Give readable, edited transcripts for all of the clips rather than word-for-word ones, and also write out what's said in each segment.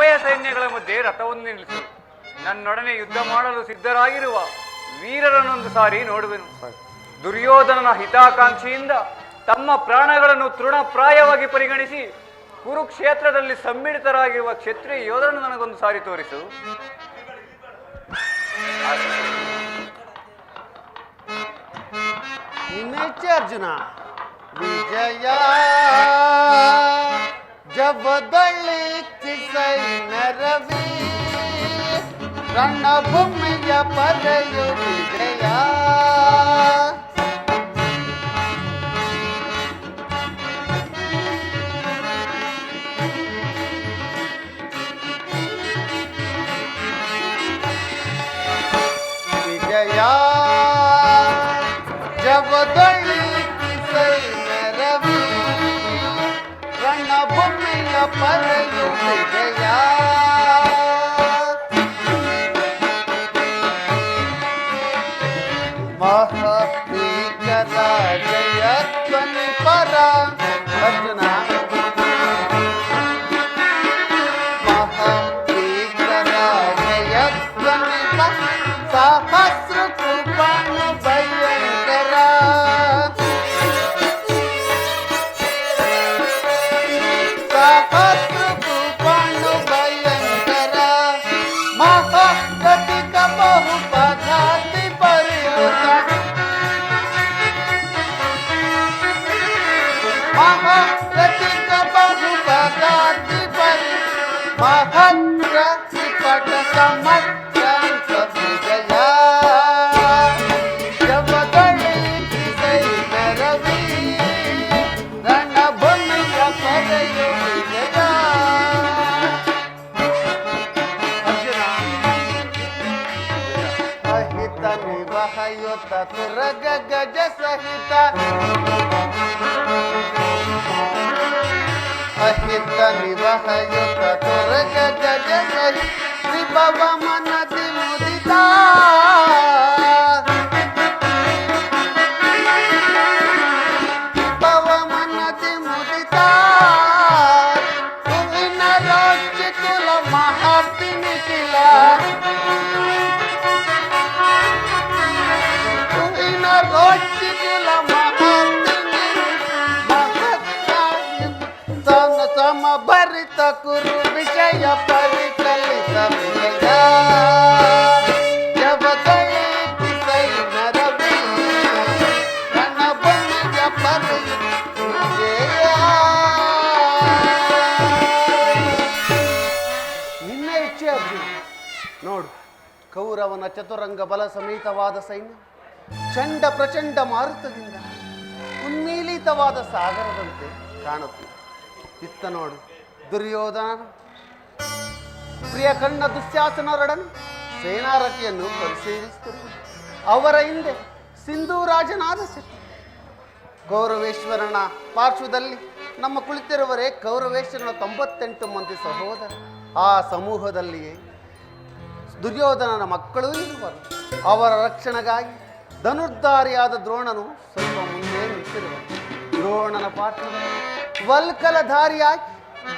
ಉಭಯ ಸೈನ್ಯಗಳ ಮಧ್ಯೆ ರಥವನ್ನು ನಿಲ್ಲಿಸು. ನನ್ನೊಡನೆ ಯುದ್ಧ ಮಾಡಲು ಸಿದ್ಧರಾಗಿರುವ ವೀರರನ್ನೊಂದು ಸಾರಿ ನೋಡುವೆನು. ದುರ್ಯೋಧನನ ಹಿತಾಕಾಂಕ್ಷೆಯಿಂದ ತಮ್ಮ ಪ್ರಾಣಗಳನ್ನು ತೃಣಪ್ರಾಯವಾಗಿ ಪರಿಗಣಿಸಿ ಕುರುಕ್ಷೇತ್ರದಲ್ಲಿ ಸಮ್ಮಿಳಿತರಾಗಿರುವ ಕ್ಷತ್ರಿಯ ಯೋಧರನ್ನು ನನಗೊಂದು ಸಾರಿ ತೋರಿಸು. ಅರ್ಜುನ ವಿಜಯ ಜಬದಳಿಸಿ ಸೈನ್ಯರವಿ ರಣಭೂಮಿಯ ಪದಯು ವಿಜಯ. ವಿಜಯ ಜಬದಳಿಸಿ ಸೈನ್ಯರವಿ ರಣಭೂಮಿಯ ಪದಯು ವಿಜಯ. ಮಹಾಭೀಕರ ಜಯಧ್ವನಿ ಪರ ಅರ್ಜುನ ಮಹಾಭೀಕರ ಜಯಧ್ವನಿ ಸಹಸ್ರ ಕೃಪಣ ಭಯಂಕರ ಸಹಸ್ರ ಕೃಪಣ ಭಯಂಕರ ಮಹಾಗತಿಕ ಬಹುಪದಾತಿ ಪರಿಯುತ ಮಹಾಗತಿಕ ಬಹುಪದಾತಿ ಪರಿ ಮಹದ್ರಸಿಪಟ ಸಮಗ್ರಾಂತ ವಿಜಯ. ಜಬದಳಿಸಿ ಸೈನ್ಯರವಿ ರಣಭೂಮಿಯ ಪದಯು ವಿಜಯ. ಅರ್ಜುನ ಅಹಿತ ನಿವಹಯುತ ತುರಗ ಗಜ ಸಹಿತ ಅಹಿತ ನಿವಹಯುತ ತುರಗ ಗಜ ಸಹಿತ ತ್ರಿಭವ ಮನದಿ ಮುದಿತ ಭವ ಮನದಿ ಮುದಿತ ಹೂವಿನ ರೋಚಿ ಕುಲ ಮಹಾಪಿನಿಕಿಲ ಹೂವಿನ ರೋಚಿ ಕುಲ ಮಹಾಪಿನಿ ಮಹತ್ವ ಸಮಭರಿತ ಕುರು ವಿಷಯ ಪರಿಕಲಿತ ವಿಜಯ. ಜಬದಳಿಸಿ ಸೈನ್ಯರವಿ ರಣಭೂಮಿಯ ಪದಯು ವಿಜಯ. ನಿನ್ನ ಇಚ್ಛೆ ಅರ್ಜುನ. ನೋಡು, ಕೌರವನ ಚತುರಂಗ ಬಲ ಸಮೇತವಾದ ಸೈನ್ಯ ಚಂಡ ಪ್ರಚಂಡ ಮಾರುತದಿಂದ ಉನ್ಮೀಲಿತವಾದ ಸಾಗರದಂತೆ ಕಾಣುತ್ತೆ. ಇತ್ತ ನೋಡು, ದುರ್ಯೋಧನ ಪ್ರಿಯ ಕಣ್ಣ ದುಶ್ಯಾಸನರೊಡನೆ ಸೇನಾರಥಿಯನ್ನು ಪರಿಶೀಲಿಸುತ್ತಿರುವ ಅವರ ಹಿಂದೆ ಸಿಂಧೂರಾಜನಾದ ಶಕ್ತಿ. ಕೌರವೇಶ್ವರನ ಪಾರ್ಶ್ವದಲ್ಲಿ ನಮ್ಮ ಕುಳಿತಿರುವರೇ ಕೌರವೇಶ್ವರನ 98 ಮಂದಿ ಸಹೋದರ. ಆ ಸಮೂಹದಲ್ಲಿಯೇ ದುರ್ಯೋಧನನ ಮಕ್ಕಳೂ ಇರುವರು. ಅವರ ರಕ್ಷಣೆಗಾಗಿ ಧನುರ್ಧಾರಿಯಾದ ದ್ರೋಣನು ಸ್ವಲ್ಪ ಮುಂದೆ ನಿಂತಿರುವರು. ದ್ರೋಣನ ಪಾರ್ಶ್ವದಲ್ಲಿ ವಲ್ಕಲಧಾರಿಯಾಗಿ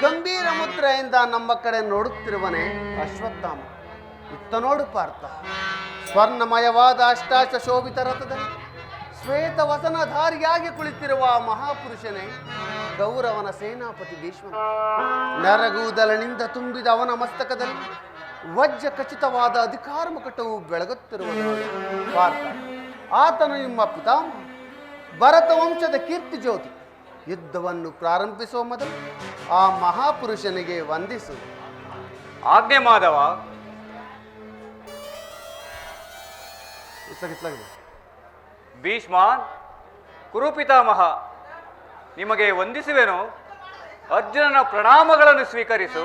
ಗಂಭೀರ ಮುದ್ರೆಯಿಂದ ನಮ್ಮ ಕಡೆ ನೋಡುತ್ತಿರುವನೇ ಅಶ್ವತ್ಥಾಮ. ಇತ್ತ ನೋಡು ಪಾರ್ಥ, ಸ್ವರ್ಣಮಯವಾದ ಅಷ್ಟಾಶ ಶೋಭಿತ ರಥದಲ್ಲಿ ಶ್ವೇತ ವಸನಧಾರಿಯಾಗಿ ಕುಳಿತಿರುವ ಮಹಾಪುರುಷನೇ ಕೌರವನ ಸೇನಾಪತಿ ಭೀಷ್ಮನು. ನರಗೂದಲನಿಂದ ತುಂಬಿದ ಅವನ ಮಸ್ತಕದಲ್ಲಿ ವಜ್ರ ಖಚಿತವಾದ ಅಧಿಕಾರ ಮುಕಟವು ಬೆಳಗುತ್ತಿರುವ ಪಾರ್ಥ. ಆತನು ನಿಮ್ಮ ಪಿತಾಮಹ ಭರತ ವಂಶದ ಕೀರ್ತಿ ಜ್ಯೋತಿ. ಯುದ್ಧವನ್ನು ಪ್ರಾರಂಭಿಸುವ ಮೊದಲು ಆ ಮಹಾಪುರುಷನಿಗೆ ವಂದಿಸು. ಆಜ್ಞೆ ಮಾಧವ. ಭೀಷ್ಮಾನ್ ಕುರುಪಿತಾಮಹ, ನಿಮಗೆ ವಂದಿಸುವೆನು. ಅರ್ಜುನನ ಪ್ರಣಾಮಗಳನ್ನು ಸ್ವೀಕರಿಸು.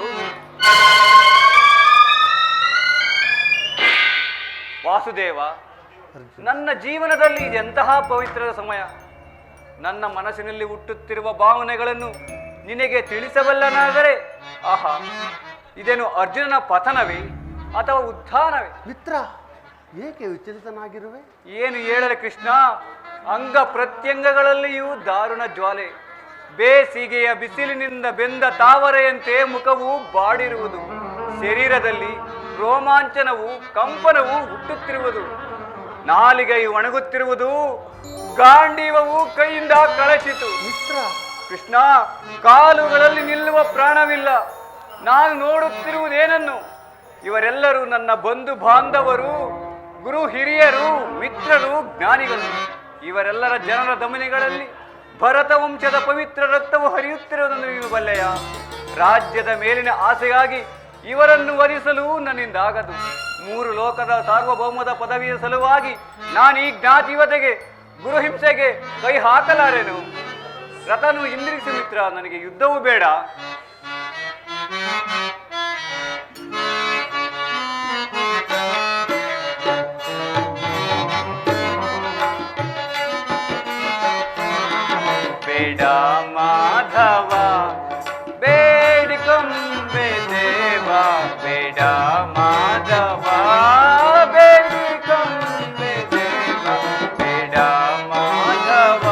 ವಾಸುದೇವ, ನನ್ನ ಜೀವನದಲ್ಲಿ ಇದೆಂತಹ ಪವಿತ್ರದ ಸಮಯ. ನನ್ನ ಮನಸ್ಸಿನಲ್ಲಿ ಹುಟ್ಟುತ್ತಿರುವ ಭಾವನೆಗಳನ್ನು ನಿನಗೆ ತಿಳಿಸಬಲ್ಲನಾದರೆ, ಆಹಾ, ಇದೇನು ಅರ್ಜುನನ ಪತನವೇ ಅಥವಾ ಉತ್ಥಾನವೇ? ಮಿತ್ರ, ಏಕೆ ವಿಚಲಿತನಾಗಿರುವೆ? ಏನು ಹೇಳಲೆ ಕೃಷ್ಣ, ಅಂಗ ಪ್ರತ್ಯಂಗಗಳಲ್ಲಿಯೂ ದಾರುಣ ಜ್ವಾಲೆ. ಬೇಸಿಗೆಯ ಬಿಸಿಲಿನಿಂದ ಬೆಂದ ತಾವರೆಯಂತೆ ಮುಖವು ಬಾಡಿರುವುದು. ಶರೀರದಲ್ಲಿ ರೋಮಾಂಚನವು ಕಂಪನವು ಹುಟ್ಟುತ್ತಿರುವುದು, ನಾಲಿಗೆಯು ಒಣಗುತ್ತಿರುವುದು, ಗಾಂಡೀವವು ಕೈಯಿಂದ ಕಳಚಿತು. ಮಿತ್ರ, ಕೃಷ್ಣ, ಕಾಲುಗಳಲ್ಲಿ ನಿಲ್ಲುವ ಪ್ರಾಣವಿಲ್ಲ. ನಾನು ನೋಡುತ್ತಿರುವುದೇನನ್ನು? ಇವರೆಲ್ಲರೂ ನನ್ನ ಬಂಧು ಬಾಂಧವರು, ಗುರು ಹಿರಿಯರು, ಮಿತ್ರರು, ಜ್ಞಾನಿಗಳು. ಇವರೆಲ್ಲರ ಜನರ ಧಮನಿಗಳಲ್ಲಿ ಭರತ ವಂಶದ ಪವಿತ್ರ ರಕ್ತವು ಹರಿಯುತ್ತಿರುವುದನ್ನು ನೀನು ಬಲ್ಲೆಯ? ರಾಜ್ಯದ ಮೇಲಿನ ಆಸೆಗಾಗಿ ಇವರನ್ನು ವರಿಸಲು ನನ್ನಿಂದಾಗದು. 3 ಲೋಕದ ಸಾರ್ವಭೌಮದ ಪದವಿಯ ಸಲುವಾಗಿ ನಾನು ಈ ಜ್ಞಾತಿವತೆಗೆ ಗುರುಹಿಂಸೆಗೆ ಕೈ ಹಾಕಲಾರೆನು. ರಥನು ಇಂದ್ರಿಸು ಮಿತ್ರ, ನನಗೆ ಯುದ್ಧವೂ ಬೇಡ. ಬೇಡ ಮಾಧವ ಬೇಡಿಕೊಂಬೆ ದೇವ, ಬೇಡ ಮಾಧವ ಬೇಡಿಕೊಂಬೆ ದೇವ, ಬೇಡ ಮಾಧವ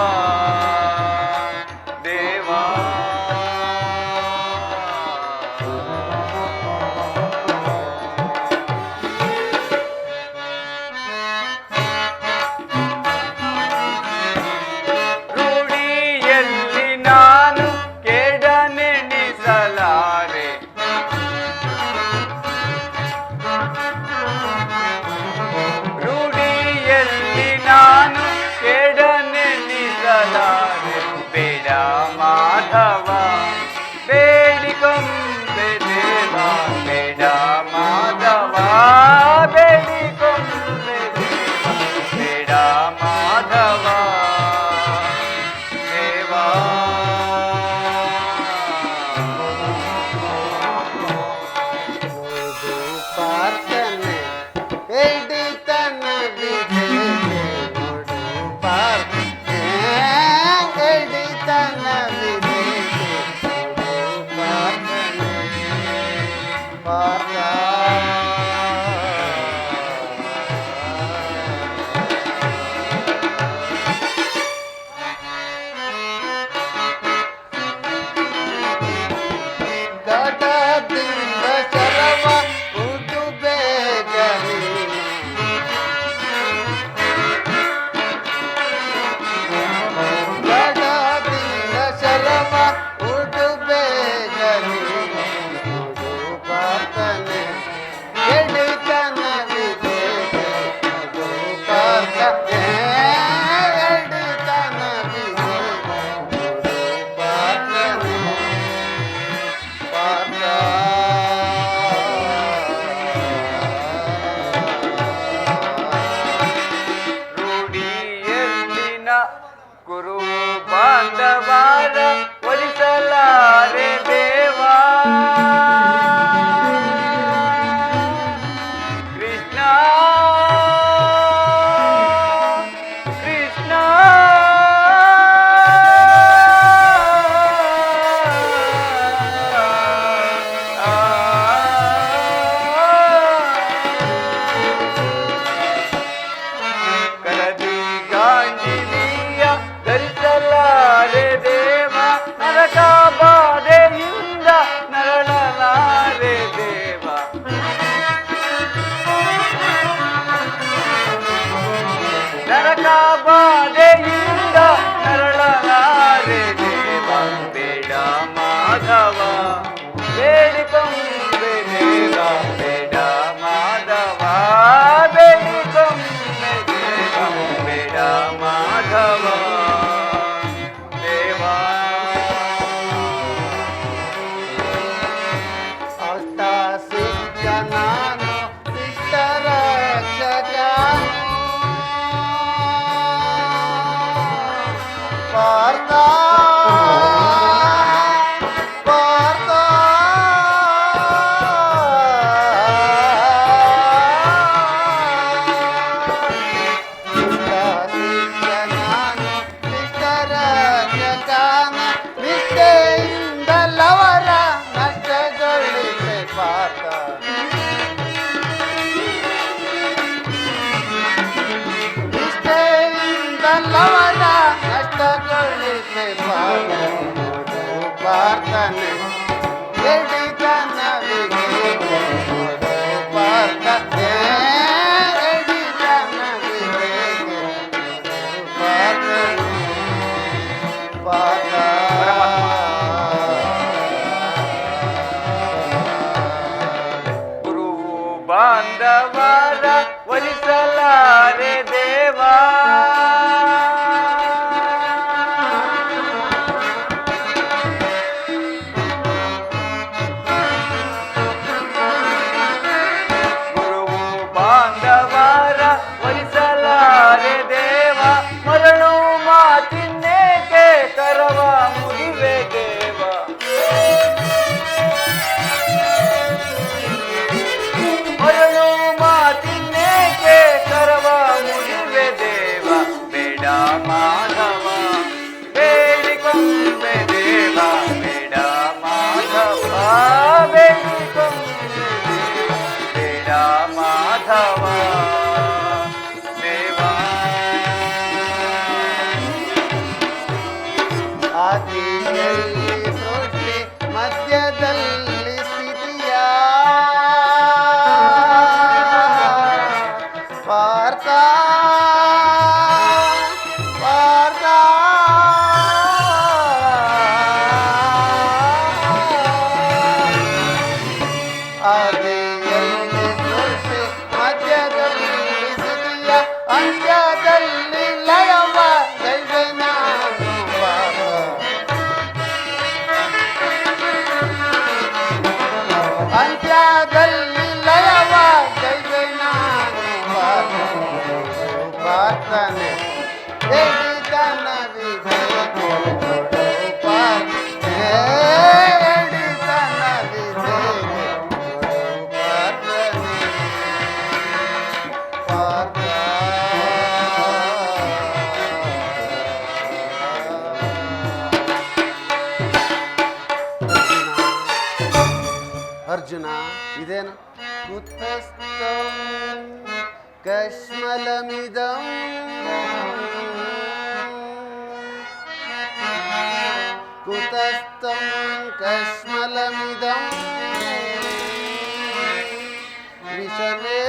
ದೇವ. ರೂಢಿಯಲ್ಲಿ ನಾನು ಕೆಡನೆಣಿಸಲಾರೆ, ರೂಢಿಯಲ್ಲಿ ನಾನು ಕೆಡನೆಣಿಸಲಾರೆ. ಬೇಡ ಮಾಧವ ಬೇಡಿಕೊಂಬೆ ದೇವ, ಬೇಡ ಮಾಧವ ಬೇಡಿಕೊಂಬೆ ದೇವ, ಬೇಡ ಮಾಧವ ದೇವ. ಪಾರ್ಥನೆ ಎಡಿತನ ವಿಧೇಯೆ, ನೋಡು ಪಾರ್ಥನೆ ಎಡಿತನ ವಿಧೇಯೆ, ನೋಡು ಪಾರ್ಥನೆ ಪಾರ್ಥ. ಗಡದಿಂದ ಶರವ ಉದು ಬೇಗನೆ, ಗಡದಿಂದ ಶರವ ಉದು ಬೇಗನೆ, ನೋಡು ಪಾರ್ಥನೆ ಎಡಿತನ ವಿಧೇಯೆ, ನೋಡು ಪಾರ್ಥನೆ ಎಡಿತನ ವಿಧೇಯೆ, ನೋಡು ಪಾರ್ಥನೆ ಪಾರ್ಥ. ರೂಢಿಯಲ್ಲಿನ ಗುರು ಬಾಂಧವರ ಒಲಿಸಲಾರೆ ದೇವ. ಕೃಷ್ಣ ಕೃಷ್ಣ ಕರದಿ ಗಾಂಡಿವಿಯ ಧರಿಸಲಾರೆ ದೇವ, ನರಕ ಬಾಧೆಯಿಂದ ನರಳಲಾರೆ ದೇವ. ನರಕ ಬಾಧೆಯಿಂದ ನರಳಲಾರೆ ದೇವ, ಬೇಡ ಮಾಧವ ಬೇಡಿಕೊಂಬೆ ದೇವ, ಬೇಡ ಮಾಧವ ಬೇಡಿಕೊಂಬೆ ದೇವ, ಬೇಡ ಮಾಧವ ದೇವ. ಅಷ್ಟ ಸಿದ್ಧನಾನು ಸಿದ್ಧರಕ್ಷಕನು ಪಾರ್ಥ ಪಾರ್ಥ. ಸಿದ್ಧನಾನು ಸಿದ್ಧರಕ್ಷಕನ, ನಿಷ್ಠೆಯಿಂದಲವರ ನಷ್ಟಗೊಳಿಸೆ ಪಾರ್ಥ. ನಿಷ್ಠೆಯಿಂದಲವರ ನಷ್ಟಗೊಳಿಸೆ ಪಾರ್ಥ, ನೋಡು ಪಾರ್ಥನೆ ಎಡಿತನ ವಿಧೇಯೆ, ಪಾರ್ಥ ಪಾರ್ಥ ಆದಿಯಲ್ಲಿ ಸೃಷ್ಟಿ ಮಧ್ಯದಲ್ಲಿ ಸ್ಥಿತಿಯ ಅಂತ್ಯದಲ್ಲಿ ಲಯವ ಗೈದೆ ನಾನು ಪಾರ್ಥ ಅಂತ್ಯದಲ್ಲಿ ಲಯವ ಗೈದೆ ನಾನು ಪಾರ್ಥನೆ ಎಡಿತನವಿದೆ ಪಾರ್ಥನೆ ಎಡಿತನವಿದೆ ಪಾರ್ಥ ಅರ್ಜುನ ಇದೇನು ಕುತಸ್ಥಂ ಕಶ್ಮಲಮಿದಂ ಕುತಸ್ಥಂ ಕಶ್ಮಲಮಿದಂ ವಿಷಮೇ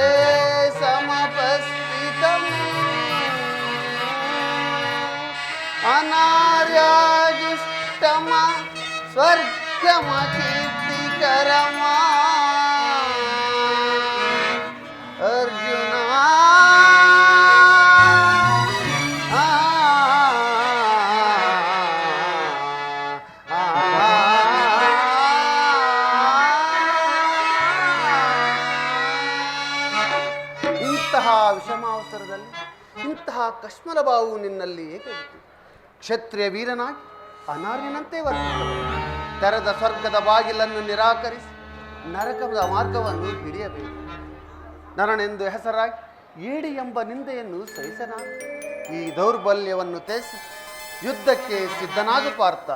ಸಮಪಸ್ಥಿತಂ ಅನಾರ್ಯಾಜುಷ್ಟಮ ಸ್ವರ್ಗಮ ಕೀರ್ತಿಕರಮ ಅರ್ಜುನ ಇಂತಹ ವಿಷಮಾವಸರದಲ್ಲಿ ಇಂತಹ ಕಶ್ಮಲ ಬಾವು ನಿನ್ನಲ್ಲಿ ಏಕೆ ಹುಟ್ಟಿತು? ಕ್ಷತ್ರಿಯ ವೀರನಾಗಿ ಅನಾರ್ಯನಂತೆ ವರ್ತಿಸುತ್ತದೆ. ತೆರೆದ ಸ್ವರ್ಗದ ಬಾಗಿಲನ್ನು ನಿರಾಕರಿಸಿ ನರಕದ ಮಾರ್ಗವನ್ನು ಹಿಡಿಯಬೇಕು. ನರನೆಂದು ಹೆಸರಾಗಿ ಏಡಿ ಎಂಬ ನಿಂದೆಯನ್ನು ಸಹಿಸನ ಈ ದೌರ್ಬಲ್ಯವನ್ನು ತ್ಯಜಿಸಿ ಯುದ್ಧಕ್ಕೆ ಸಿದ್ಧನಾಗು ಪಾರ್ಥ.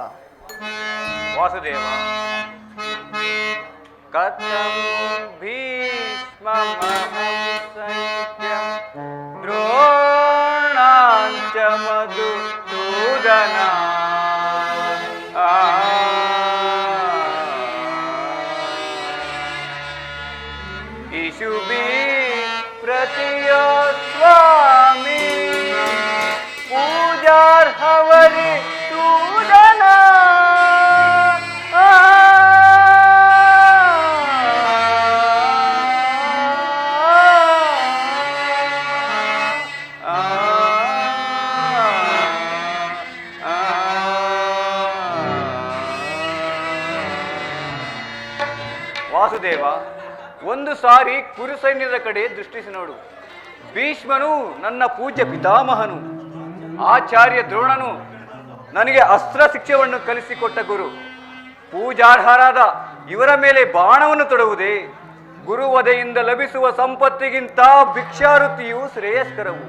ವಾಸುದೇವ ಕಥಂ ಭೀಷ್ಮಮಹಂ ಸೈತ್ಯಂ ದ್ರೋಣಾಂಚ ಮಧುಸೂದನ ಇಶುಭಿ ಪ್ರತಿಯ ಸ್ವಾಮಿ ಪೂಜಾರ್ಹವರಿ ಸೂದನ ವಾಸುದೇವ, ಒಂದು ಸಾರಿ ಕುರು ಸೈನ್ಯದ ಕಡೆ ದೃಷ್ಟಿಸಿ ನೋಡು. ಭೀಷ್ಮನು ನನ್ನ ಪೂಜ್ಯ ಪಿತಾಮಹನು, ಆಚಾರ್ಯ ದ್ರೋಣನು ನನಗೆ ಅಸ್ತ್ರ ಶಿಕ್ಷೆಯನ್ನು ಕಲಿಸಿಕೊಟ್ಟ ಗುರು. ಪೂಜಾರ್ಹರಾದ ಇವರ ಮೇಲೆ ಬಾಣವನ್ನು ತೊಡುವುದೇ? ಗುರುವಧೆಯಿಂದ ಲಭಿಸುವ ಸಂಪತ್ತಿಗಿಂತ ಭಿಕ್ಷಾವೃತ್ತಿಯು ಶ್ರೇಯಸ್ಕರವು.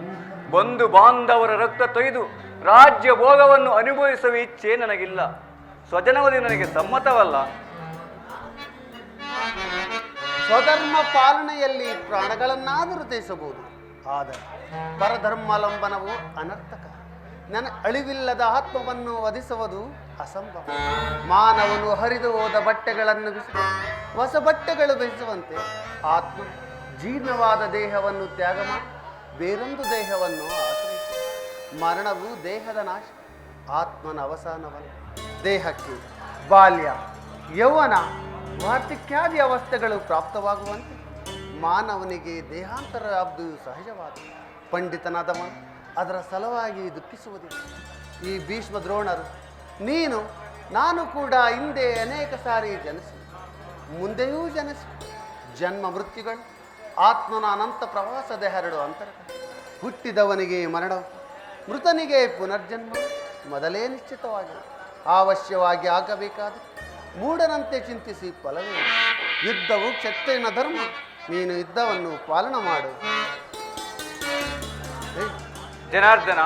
ಬಂಧು ಬಾಂಧವರ ರಕ್ತ ತೊಯ್ದು ರಾಜ್ಯ ಭೋಗವನ್ನು ಅನುಭವಿಸುವ ಇಚ್ಛೆ ನನಗಿಲ್ಲ. ಸ್ವಜನವಧೆ ನನಗೆ ಸಮ್ಮತವಲ್ಲ. ಸ್ವಧರ್ಮ ಪಾಲನೆಯಲ್ಲಿ ಪ್ರಾಣಗಳನ್ನಾದರೂ ತ್ಯಜಿಸಬಹುದು, ಆದರೆ ಪರಧರ್ಮಾಲಂಬನವು ಅನರ್ಥಕ. ನನ್ನ ಅಳಿವಿಲ್ಲದ ಆತ್ಮವನ್ನು ವಧಿಸುವುದು ಅಸಂಭವ. ಮಾನವನು ಹರಿದು ಹೋದ ಬಟ್ಟೆಗಳನ್ನು ಬಿಸಿ ಹೊಸ ಬಟ್ಟೆಗಳು ಬೆಳೆಸುವಂತೆ ಆತ್ಮ ಜೀರ್ಣವಾದ ದೇಹವನ್ನು ತ್ಯಾಗ ಮಾಡಿ ಬೇರೊಂದು ದೇಹವನ್ನು ಆಶ್ರಯಿಸಿ. ಮರಣವು ದೇಹದ ನಾಶ, ಆತ್ಮನ ಅವಸಾನವಲ್ಲ. ದೇಹಕ್ಕೆ ಬಾಲ್ಯ, ಯೌವನ, ವಾರ್ಧಕ್ಯಾದಿ ಅವಸ್ಥೆಗಳು ಪ್ರಾಪ್ತವಾಗುವಂತೆ ಮಾನವನಿಗೆ ದೇಹಾಂತರ ಅಬ್ದು ಸಹಜವಾದ. ಪಂಡಿತನಾದವನು ಅದರ ಸಲುವಾಗಿ ದುಃಖಿಸುವುದಿಲ್ಲ. ಈ ಭೀಷ್ಮ ದ್ರೋಣರು, ನೀನು ನಾನು ಕೂಡ ಹಿಂದೆ ಅನೇಕ ಸಾರಿ ಜನಿಸಿ ಮುಂದೆಯೂ ಜನಿಸಿ ಜನ್ಮ ಮೃತ್ಯುಗಳು ಆತ್ಮನ ಅನಂತ ಪ್ರವಾಸದ ಎರಡು ಅಂತರಗಳು. ಹುಟ್ಟಿದವನಿಗೆ ಮರಣವು, ಮೃತನಿಗೆ ಪುನರ್ಜನ್ಮ ಮೊದಲೇ ನಿಶ್ಚಿತವಾಗಿದೆ. ಅವಶ್ಯವಾಗಿ ಆಗಬೇಕಾದ ಮೂಢನಂತೆ ಚಿಂತಿಸಿ ಫಲವೇ. ಯುದ್ಧವು ಕ್ಷತ್ರಿಯನ ಧರ್ಮ. ನೀನು ಯುದ್ಧವನ್ನು ಪಾಲನ ಮಾಡು. ಜನಾರ್ದನ,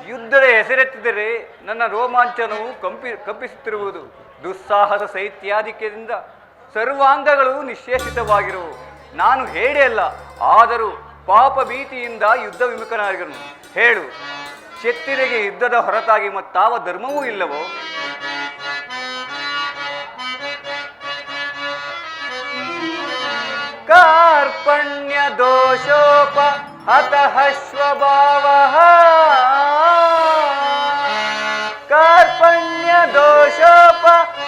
ಯುದ್ಧದ ಹೆಸರೆತ್ತಿದರೆ ನನ್ನ ರೋಮಾಂಚನವು ಕಂಪಿಸುತ್ತಿರುವುದು. ದುಸ್ಸಾಹಸ ಶೈತ್ಯಾಧಿಕ್ಯದಿಂದ ಸರ್ವಾಂಗಗಳು ನಿಶ್ಚೇಷಿತವಾಗಿರುವು. ನಾನು ಹೇಳಿ ಅಲ್ಲ, ಆದರೂ ಪಾಪ ಭೀತಿಯಿಂದ ಯುದ್ಧ ವಿಮುಖನಾಗಿರುನು. ಹೇಳು, ಕ್ಷತ್ರಿಯರಿಗೆ ಯುದ್ಧದ ಹೊರತಾಗಿ ಮತ್ತಾವ ಧರ್ಮವೂ ಇಲ್ಲವೋ? ಕಾರ್ಪಣ್ಯ ದೋಷೋಪ अतः स्वभावः कार्पण्य दोषोप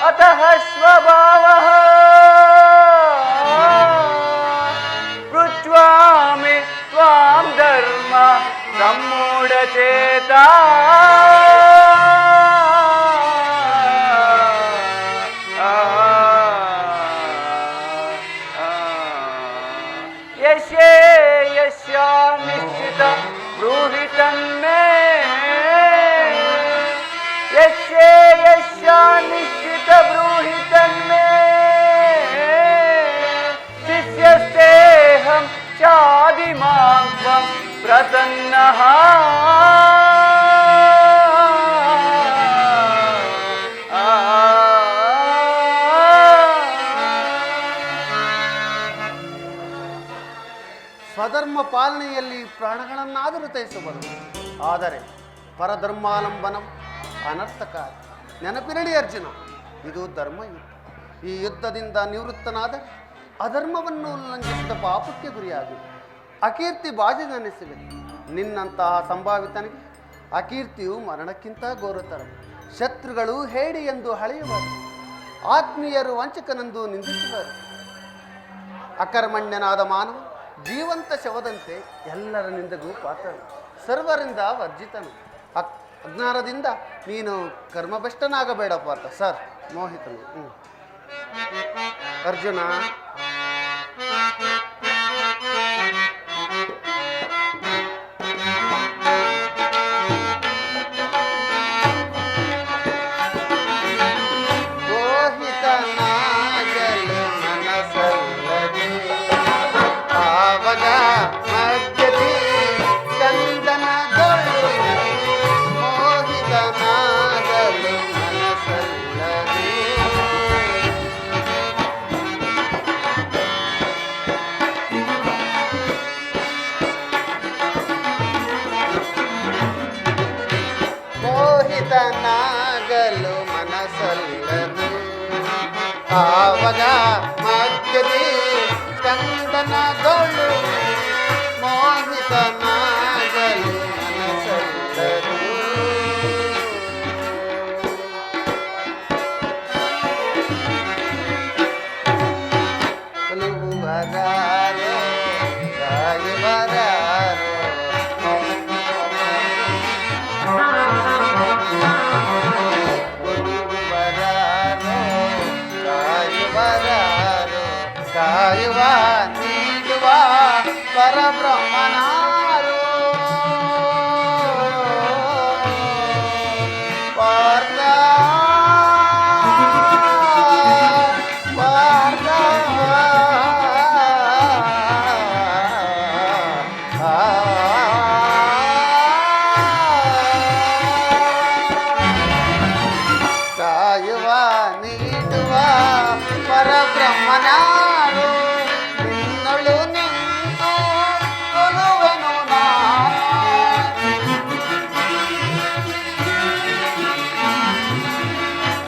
अतः स्वभावः पृच्छ्वामि त्वां धर्म सम्मूढचेता यस्ये यस्या निश्चित ब्रूहि तन्मे यस्ये यस्या निश्चित ब्रूहि तन्मे शिष्यस्तेऽहं चादिमां त्वं प्रसन्नः ಸ್ವಧರ್ಮ ಪಾಲನೆಯಲ್ಲಿ ಪ್ರಾಣಗಳನ್ನಾದರೂ ತ್ಯಜಿಸಬಹುದು, ಆದರೆ ಪರಧರ್ಮಾಲಂಬನವು ಅನರ್ಥಕಾರಿ. ನೆನಪಿರಲಿ ಅರ್ಜುನ, ಇದು ಧರ್ಮಯುದ್ಧ. ಈ ಯುದ್ಧದಿಂದ ನಿವೃತ್ತನಾದರೆ ಅಧರ್ಮವನ್ನು ಉಲ್ಲಂಘಿಸಿದ ಪಾಪಕ್ಕೆ ಗುರಿಯಾಗಿ ಅಕೀರ್ತಿ ಬಾಜಿನೆನಿಸಿವೆ. ನಿನ್ನಂತಹ ಸಂಭಾವಿತನಿಗೆ ಅಕೀರ್ತಿಯು ಮರಣಕ್ಕಿಂತ ಘೋರತರ. ಶತ್ರುಗಳು ಹೇಡಿ ಎಂದು ಹಳೆಯುವರು, ಆತ್ಮೀಯರು ವಂಚಕನೆಂದು ನಿಂದಿಸುವರು. ಅಕರ್ಮಣ್ಯನಾದ ಮಾನವ ಜೀವಂತ ಶವದಂತೆ ಎಲ್ಲರ ನಿಂದೆಗೂ ಪಾತ್ರನು, ಸರ್ವರಿಂದ ವರ್ಜಿತನು. ಅಜ್ಞಾನದಿಂದ ನೀನು ಕರ್ಮಭ್ರಷ್ಟನಾಗಬೇಡ ಪಾರ್ಥ. ಸರ್ ಮೋಹಿತನು. ಅರ್ಜುನ, ನಾಗಲು ಮನಸಲ್ಲದು ಆವಾಗ ಮಧ್ಯದಿ ಕಂದನಗಳು ಮೋಹಿತನಾಗಲು ಮನಸಲ್ಲದು. ಒಲುವರಾರೋ ರಾಯಬರಾರೋ ಕಾಯುವ ನೀಡುವ ಪರಬ್ರಹ್ಮನಾರು ಪಾರ್ಥ ಪಾರ್ಥ ಕಾಯುವ ನೀಡುವ ಪರಬ್ರಹ್ಮನಾರು ನಿನ್ನಳು ನಿಂತು ಕೊಲುವೆನು ನಾನು.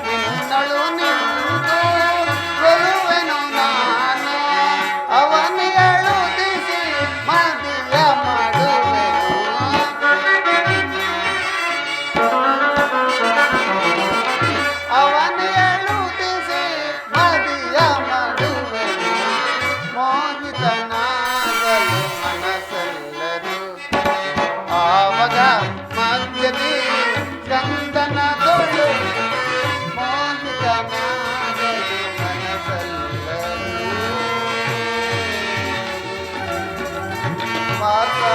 ನಿನ್ನಳು ನಿಂತು ಕೊಲುವೆನು ನಾನು. ಅವನಿಯಳುದಿಸಿ ಮದಿಯ ಮಾಡುವೆನು. ಅವನಿಯಳುದಿಸಿ ಮದಿಯ ಮಾಡುವೆನು. ಮೋಹಿತನಾಗಲು ಮನಸಲ್ಲದು ಆವಾಗ ಮಧ್ಯದಿ ಚಂದನದೊಳು ಮೋಹಿತನಾಗಲು ಮನಸಲ್ಲದು. ಮಾತಾ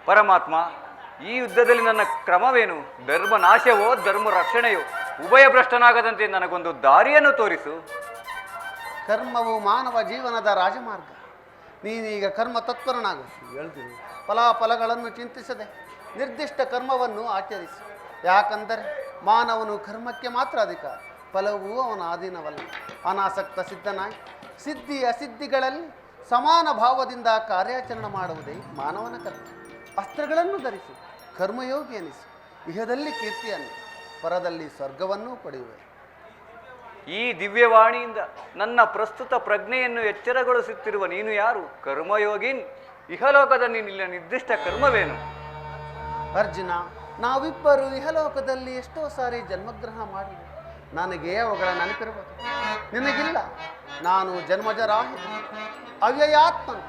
ಪರಮಾತ್ಮ, ಈ ಯುದ್ಧದಲ್ಲಿ ನನ್ನ ಕ್ರಮವೇನು? ಧರ್ಮ ನಾಶವೋ ಧರ್ಮ ರಕ್ಷಣೆಯೋ? ಉಭಯ ಭ್ರಷ್ಟನಾಗದಂತೆ ನನಗೊಂದು ದಾರಿಯನ್ನು ತೋರಿಸು. ಕರ್ಮವು ಮಾನವ ಜೀವನದ ರಾಜಮಾರ್ಗ. ನೀನೀಗ ಕರ್ಮ ತತ್ಪರನಾಗು. ಹೇಳ್ತೀನಿ, ಫಲಾಫಲಗಳನ್ನು ಚಿಂತಿಸದೆ ನಿರ್ದಿಷ್ಟ ಕರ್ಮವನ್ನು ಆಚರಿಸು. ಯಾಕಂದರೆ ಮಾನವನು ಕರ್ಮಕ್ಕೆ ಮಾತ್ರ ಅಧಿಕಾರ, ಫಲವೂ ಅವನ ಅಧೀನವಲ್ಲ. ಅನಾಸಕ್ತ ಸಿದ್ಧನಾಗಿ ಸಿದ್ಧಿ ಅಸಿದ್ಧಿಗಳಲ್ಲಿ ಸಮಾನ ಭಾವದಿಂದ ಕಾರ್ಯಾಚರಣೆ ಮಾಡುವುದೇ ಮಾನವನ ಕರ್ಮ. ಅಸ್ತ್ರಗಳನ್ನು ಧರಿಸು, ಕರ್ಮಯೋಗಿ ಎನಿಸು, ಇಹದಲ್ಲಿ ಕೀರ್ತಿಯನ್ನು, ಪರದಲ್ಲಿ ಸ್ವರ್ಗವನ್ನೂ ಪಡೆಯುವೆ. ಈ ದಿವ್ಯವಾಣಿಯಿಂದ ನನ್ನ ಪ್ರಸ್ತುತ ಪ್ರಜ್ಞೆಯನ್ನು ಎಚ್ಚರಗೊಳಿಸುತ್ತಿರುವ ನೀನು ಯಾರು? ಕರ್ಮಯೋಗಿನ್. ಇಹಲೋಕದಲ್ಲಿ ನಿನ್ನ ನಿರ್ದಿಷ್ಟ ಕರ್ಮವೇನು? ಅರ್ಜುನ, ನಾವಿಬ್ಬರು ಇಹಲೋಕದಲ್ಲಿ ಎಷ್ಟೋ ಸಾರಿ ಜನ್ಮಗ್ರಹಣ ಮಾಡಿದೆ. ನನಗೆ ಅವುಗಳ ನೆನಪಿರಬಹುದು, ನಿನಗಿಲ್ಲ. ನಾನು ಜನ್ಮಜರಾಹಿತ ಅವ್ಯಯಾತ್ಮನು,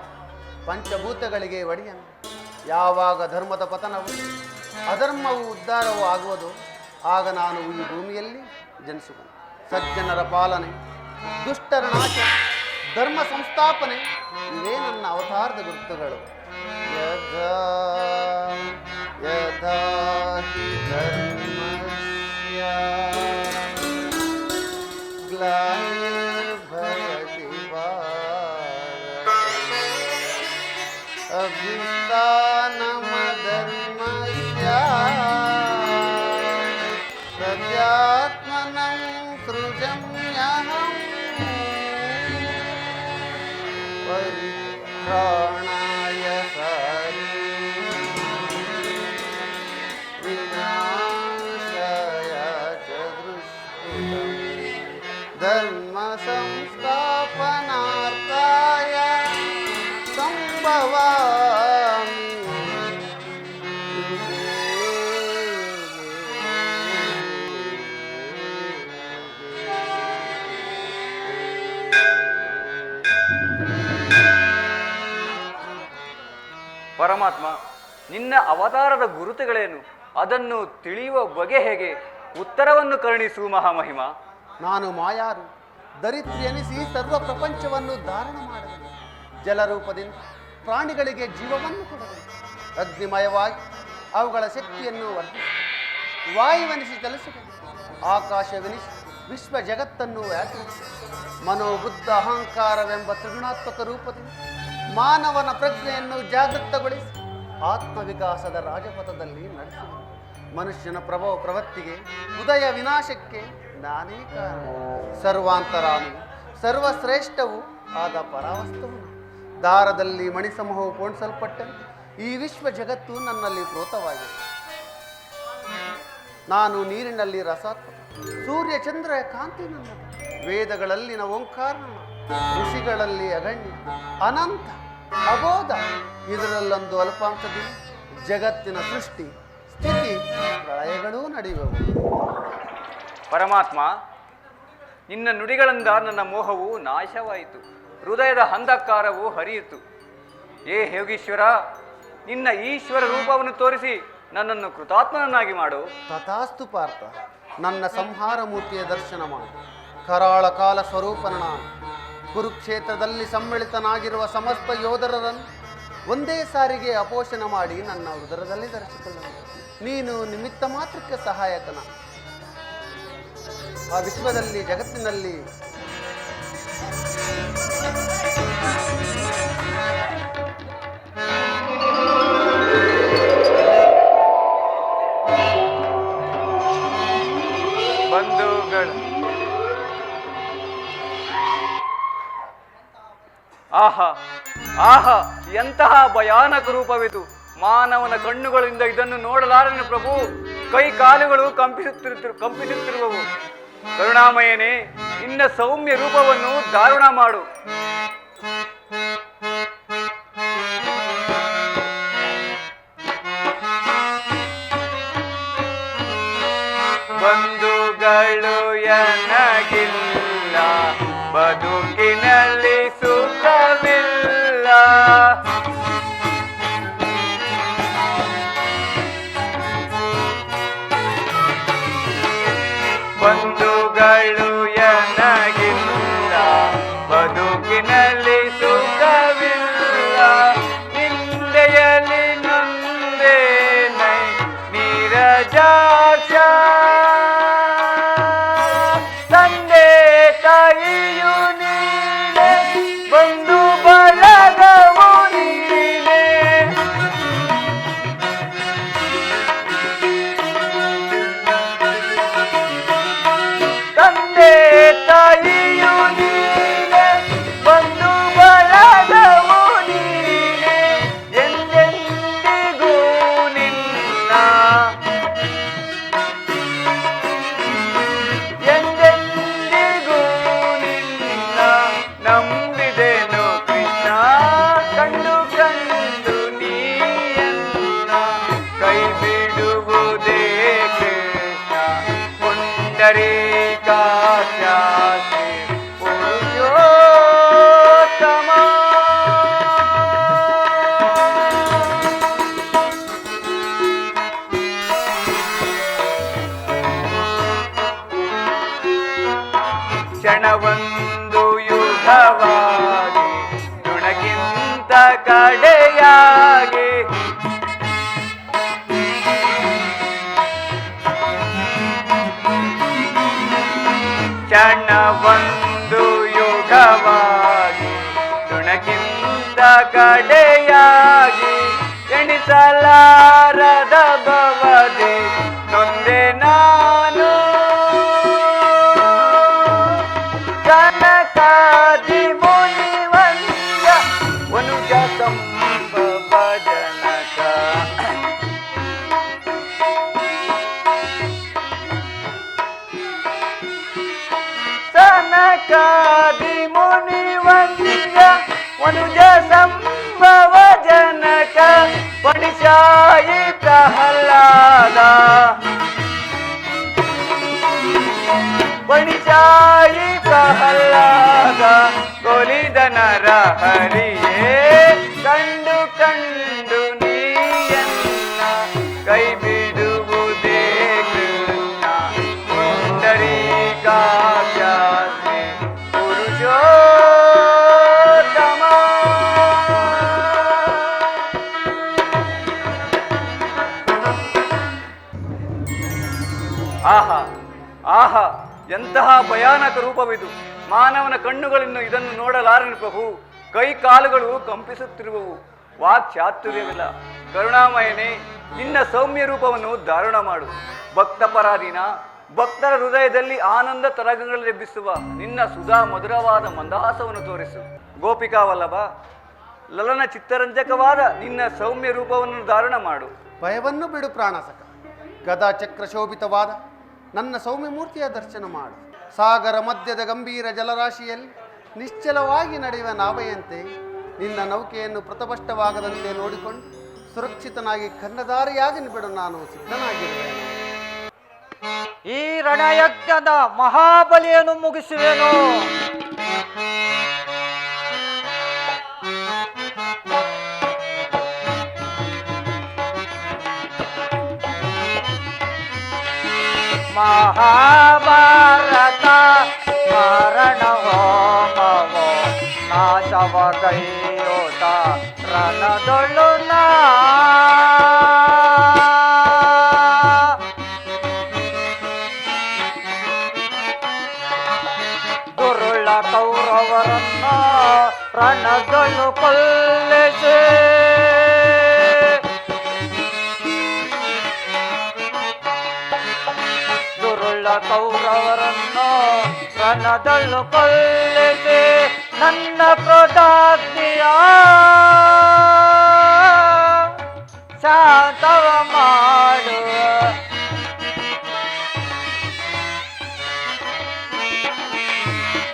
ಪಂಚಭೂತಗಳಿಗೆ ಒಡೆಯನು. ಯಾವಾಗ ಧರ್ಮದ ಪತನವು ಅಧರ್ಮವು ಉದ್ಧಾರವೂ ಆಗುವುದು, ಆಗ ನಾನು ಈ ಭೂಮಿಯಲ್ಲಿ ಜನಿಸುವನು. ಸಜ್ಜನರ ಪಾಲನೆ, ದುಷ್ಟರ ನಾಶ, ಧರ್ಮ ಸಂಸ್ಥಾಪನೆ ಇವೇ ನನ್ನ ಅವತಾರದ ಗುರುತುಗಳು. ಯದಾ ಯದಾ ಹಿ ಧರ್ಮಸ್ಯ ಗ್ಲಾನಿರ್ಭವತಿ ಭಾರತ ಅಭ್ಯುತ್ಥಾನಮಧರ್ಮಸ್ಯ ಸತ್ಯಾತ್ಮನಂ ಸೃಜಮ್ಯಹಂ ಪರಿತ್ರಾಣಾಯ ವಿನಾಶಾಯ ಚ ದುಷ್ಕೃತಂ ಧರ್ಮ ಸಂಸ್ಥಾಪನಾರ್ಥಾಯ ಸಂಭವಾಮಿ ಯುಗೇ ಪರಮಾತ್ಮ, ನಿನ್ನ ಅವತಾರದ ಗುರುತುಗಳೇನು? ಅದನ್ನು ತಿಳಿಯುವ ಬಗೆ ಹೇಗೆ? ಉತ್ತರವನ್ನು ಕರುಣಿಸು ಮಹಾಮಹಿಮ. ನಾನು ಮಾಯಾರು, ದರಿದ್ರಿ ಎನಿಸಿ ಸರ್ವ ಪ್ರಪಂಚವನ್ನು ಧಾರಣ ಮಾಡಿದೆ. ಜಲರೂಪದಿಂದ ಪ್ರಾಣಿಗಳಿಗೆ ಜೀವವನ್ನು ಕೊಡದೆ, ಅಗ್ನಿಮಯವಾಗಿ ಅವುಗಳ ಶಕ್ತಿಯನ್ನು ವರ್ಧಿಸಿ, ವಾಯುವೆನಿಸಿ ಚಲಿಸಿದೆ, ಆಕಾಶವೆನಿಸಿ ವಿಶ್ವ ಜಗತ್ತನ್ನು ವ್ಯಾಪಿಸಿ, ಮನೋಬುದ್ಧ ಅಹಂಕಾರವೆಂಬ ತ್ರಿಗುಣಾತ್ಮಕ ರೂಪದಿಂದ ಮಾನವನ ಪ್ರಜ್ಞೆಯನ್ನು ಜಾಗೃತಗೊಳಿಸಿ ಆತ್ಮವಿಕಾಸದ ರಾಜಪಥದಲ್ಲಿ ನಡೆಸಿದೆ. ಮನುಷ್ಯನ ಪ್ರಭಾವ ಪ್ರವೃತ್ತಿಗೆ, ಉದಯ ವಿನಾಶಕ್ಕೆ ನಾನೇ ಕಾರಣ. ಸರ್ವಾಂತರಾಮಿ, ಸರ್ವಶ್ರೇಷ್ಠವೂ ಆದ ಪರಾವಸ್ತುವು. ದಾರದಲ್ಲಿ ಮಣಿಸಮೂಹವು ಪೋಣಿಸಲ್ಪಟ್ಟಂತೆ ಈ ವಿಶ್ವ ಜಗತ್ತು ನನ್ನಲ್ಲಿ ಪ್ರೋತವಾಗಿದೆ. ನಾನು ನೀರಿನಲ್ಲಿ ರಸಾತ್ಮಕ, ಸೂರ್ಯ ಚಂದ್ರ ಕಾಂತಿ ನನ್ನದು. ವೇದಗಳಲ್ಲಿನ ಓಂಕಾರ, ಋಷಿಗಳಲ್ಲಿ ಅಗಣ್ಯ, ಅನಂತ, ಅಬೋಧ. ಇದರಲ್ಲೊಂದು ಅಲ್ಪಾಂಶದಿಂದ ಜಗತ್ತಿನ ಸೃಷ್ಟಿ, ಸ್ಥಿತಿ, ಪ್ರಳಯಗಳೂ ನಡೆಯುವವು. ಪರಮಾತ್ಮ, ನಿನ್ನ ನುಡಿಗಳಿಂದ ನನ್ನ ಮೋಹವು ನಾಶವಾಯಿತು, ಹೃದಯದ ಅಂಧಕಾರವು ಹರಿಯಿತು. ಏ ಯೋಗೀಶ್ವರ, ನಿನ್ನ ಈಶ್ವರ ರೂಪವನ್ನು ತೋರಿಸಿ ನನ್ನನ್ನು ಕೃತಾತ್ಮನನ್ನಾಗಿ ಮಾಡು. ತಥಾಸ್ತು ಪಾರ್ಥ, ನನ್ನ ಸಂಹಾರ ಮೂರ್ತಿಯ ದರ್ಶನ ಮಾಡು. ಕರಾಳ ಕಾಲ ಸ್ವರೂಪನ ನಾನು. ಕುರುಕ್ಷೇತ್ರದಲ್ಲಿ ಸಮ್ಮಿಳಿತನಾಗಿರುವ ಸಮಸ್ತ ಯೋಧರರನ್ನು ಒಂದೇ ಸಾರಿಗೆ ಅಪೋಷಣ ಮಾಡಿ ನನ್ನ ಉದರದಲ್ಲಿ ಧರಿಸಿಕೊಳ್ಳಲು ನೀನು ನಿಮಿತ್ತ ಮಾತ್ರಕ್ಕೆ ಸಹಾಯಕನ. ಆ ವಿಶ್ವದಲ್ಲಿ, ಜಗತ್ತಿನಲ್ಲಿ ಬಂಧುಗಳು, ಆಹಾ ಆಹಾ, ಎಂತಹ ಭಯಾನಕ ರೂಪವಿದು. ಮಾನವನ ಕಣ್ಣುಗಳಿಂದ ಇದನ್ನು ನೋಡಲಾರನು ಪ್ರಭು. ಕೈ ಕಾಲುಗಳು ಕಂಪಿಸುತ್ತಿರುವವು. ಕರುಣಾಮಯನೇ, ನಿನ್ನ ಸೌಮ್ಯ ರೂಪವನ್ನು ದಾರುಣ ಮಾಡು. ಬಂಧುಗಳು ಎನಗಿಲ್ಲ, ಬದುಕಿನಲ್ಲಿ ಸುಖವಿಲ್ಲ. ಬಂಧುಗಳು ಎನಗಿಲ್ಲ, ಬದುಕಿನಲ್ಲಿ ಸುಖವಿಲ್ಲ. ನಿಂದೆಯಲ್ಲಿ ನೊಂದೇ ನೈ ನೀರಜಾಕ್ಷ ಕ್ಷಣವೊಂದು ಯುಗವಾಗಿ ತುಣಗಿಂತ ಕಡೆಯಾಗಿ ಕ್ಷಣವೊಂದು ಯುಗವಾಗಿ ತುಣಗಿಂತ ಕಡೆಯಾಗಿ ಎಣಿಸಲಾರದ ಭವದೆ ನೊಂದೆ ನಾನು ಜನಕಾದಿ ಮುನಿವಂದ್ಯ ವನುಜ ಸಂಭವ ಜನಕ ಸನಕಾದಿ ಮುನಿವಂದ್ಯ ವನುಜ ಸಂಭವ ಜನಕ ಪಣಿಶಾಯಿ ಪ್ರಹ್ಲಾದ ಪಣಿಶಾಯಿ ಪ್ರಹ್ಲಾದ ಕೊಲಿದ ನರ ಹರಿಯೇ ಕಂಡು ಕಂಡು ನೀಯನ್ನ ಕೈ ಬಿಡುವುದೇ ಕೃಷ್ಣ ಪುಂಡರೀಕಾಕ್ಷಾಸ್ಮಿ ಪುರುಷೋತ್ತಮ. ಆಹಾ ಆಹಾ, ಎಂತಹ ಭಯಾನಕ ರೂಪವಿದು! ಮಾನವನ ಕಣ್ಣುಗಳಿನ್ನು ಇದನ್ನು ನೋಡಲಾರನು ಪ್ರಭು. ಕೈ ಕಾಲುಗಳು ಕಂಪಿಸುತ್ತಿರುವವು, ವಾಕ್ ಚಾತುರ್ಯವಿಲ್ಲ. ಕರುಣಾಮಯನೇ, ನಿನ್ನ ಸೌಮ್ಯ ರೂಪವನ್ನು ಧಾರಣ ಮಾಡು. ಭಕ್ತ ಪರಾಧೀನ, ಭಕ್ತರ ಹೃದಯದಲ್ಲಿ ಆನಂದ ತರಂಗಗಳೆಬ್ಬಿಸುವ ನಿನ್ನ ಸುಧಾ ಮಧುರವಾದ ಮಂದಹಾಸವನ್ನು ತೋರಿಸು. ಗೋಪಿಕಾ ವಲ್ಲಭ, ಲಲನ ಚಿತ್ತರಂಜಕವಾದ ನಿನ್ನ ಸೌಮ್ಯ ರೂಪವನ್ನು ಧಾರಣ ಮಾಡು. ಭಯವನ್ನು ಬಿಡು ಪ್ರಾಣಸಕ. ಗದಾ ಚಕ್ರ ಶೋಭಿತವಾದ ನನ್ನ ಸೌಮ್ಯ ಮೂರ್ತಿಯ ದರ್ಶನ ಮಾಡು. ಸಾಗರ ಮಧ್ಯದ ಗಂಭೀರ ಜಲರಾಶಿಯಲ್ಲಿ ನಿಶ್ಚಲವಾಗಿ ನಡೆಯುವ ನಾವೆಯಂತೆ ನಿನ್ನ ನೌಕೆಯನ್ನು ಪ್ರತಪಷ್ಟವಾಗದಂತೆ ನೋಡಿಕೊಂಡು ಸುರಕ್ಷಿತನಾಗಿ ಕನ್ನದಾರಿಯಾಗಿ ಬಿಡು. ನಾನು ಸಿದ್ಧನಾಗಿರುವೆನು. ಈ ರಣಯಜ್ಞದ ಮಹಾಬಲಿಯನ್ನು ಮುಗಿಸುವೆನು. ಮಹಾಭಾರತ ಮರಣ ಹೋಮವೋ ನಾಶವಗೈಯೋತ ರಣದೊಳು ನಾ ದುರುಳ ಕೌರವರನ್ನ ರಣದೊಳು ಕೊಲ್ಲಿಸಿ ಕೌರವರನ್ನು ರಣದಳು ಕೊಲ್ಲಿಸಿ ನನ್ನ ಕ್ರೋಧಾಗ್ನಿಯ ಶಾಂತವ ಮಾಡು.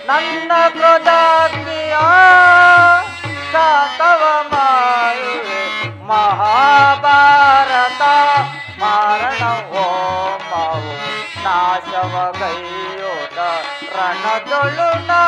ನನ್ನ ಕ್ರೋಧಾಗ್ನಿಯ ಶಾಂತವ ಮಾಡುವೆ. ಮಹಾಭಾರತ ಮಾರಣ ಹೋಮವು ನಾಶವಗೈಯೋತ ರಣದೊಳು ನಾ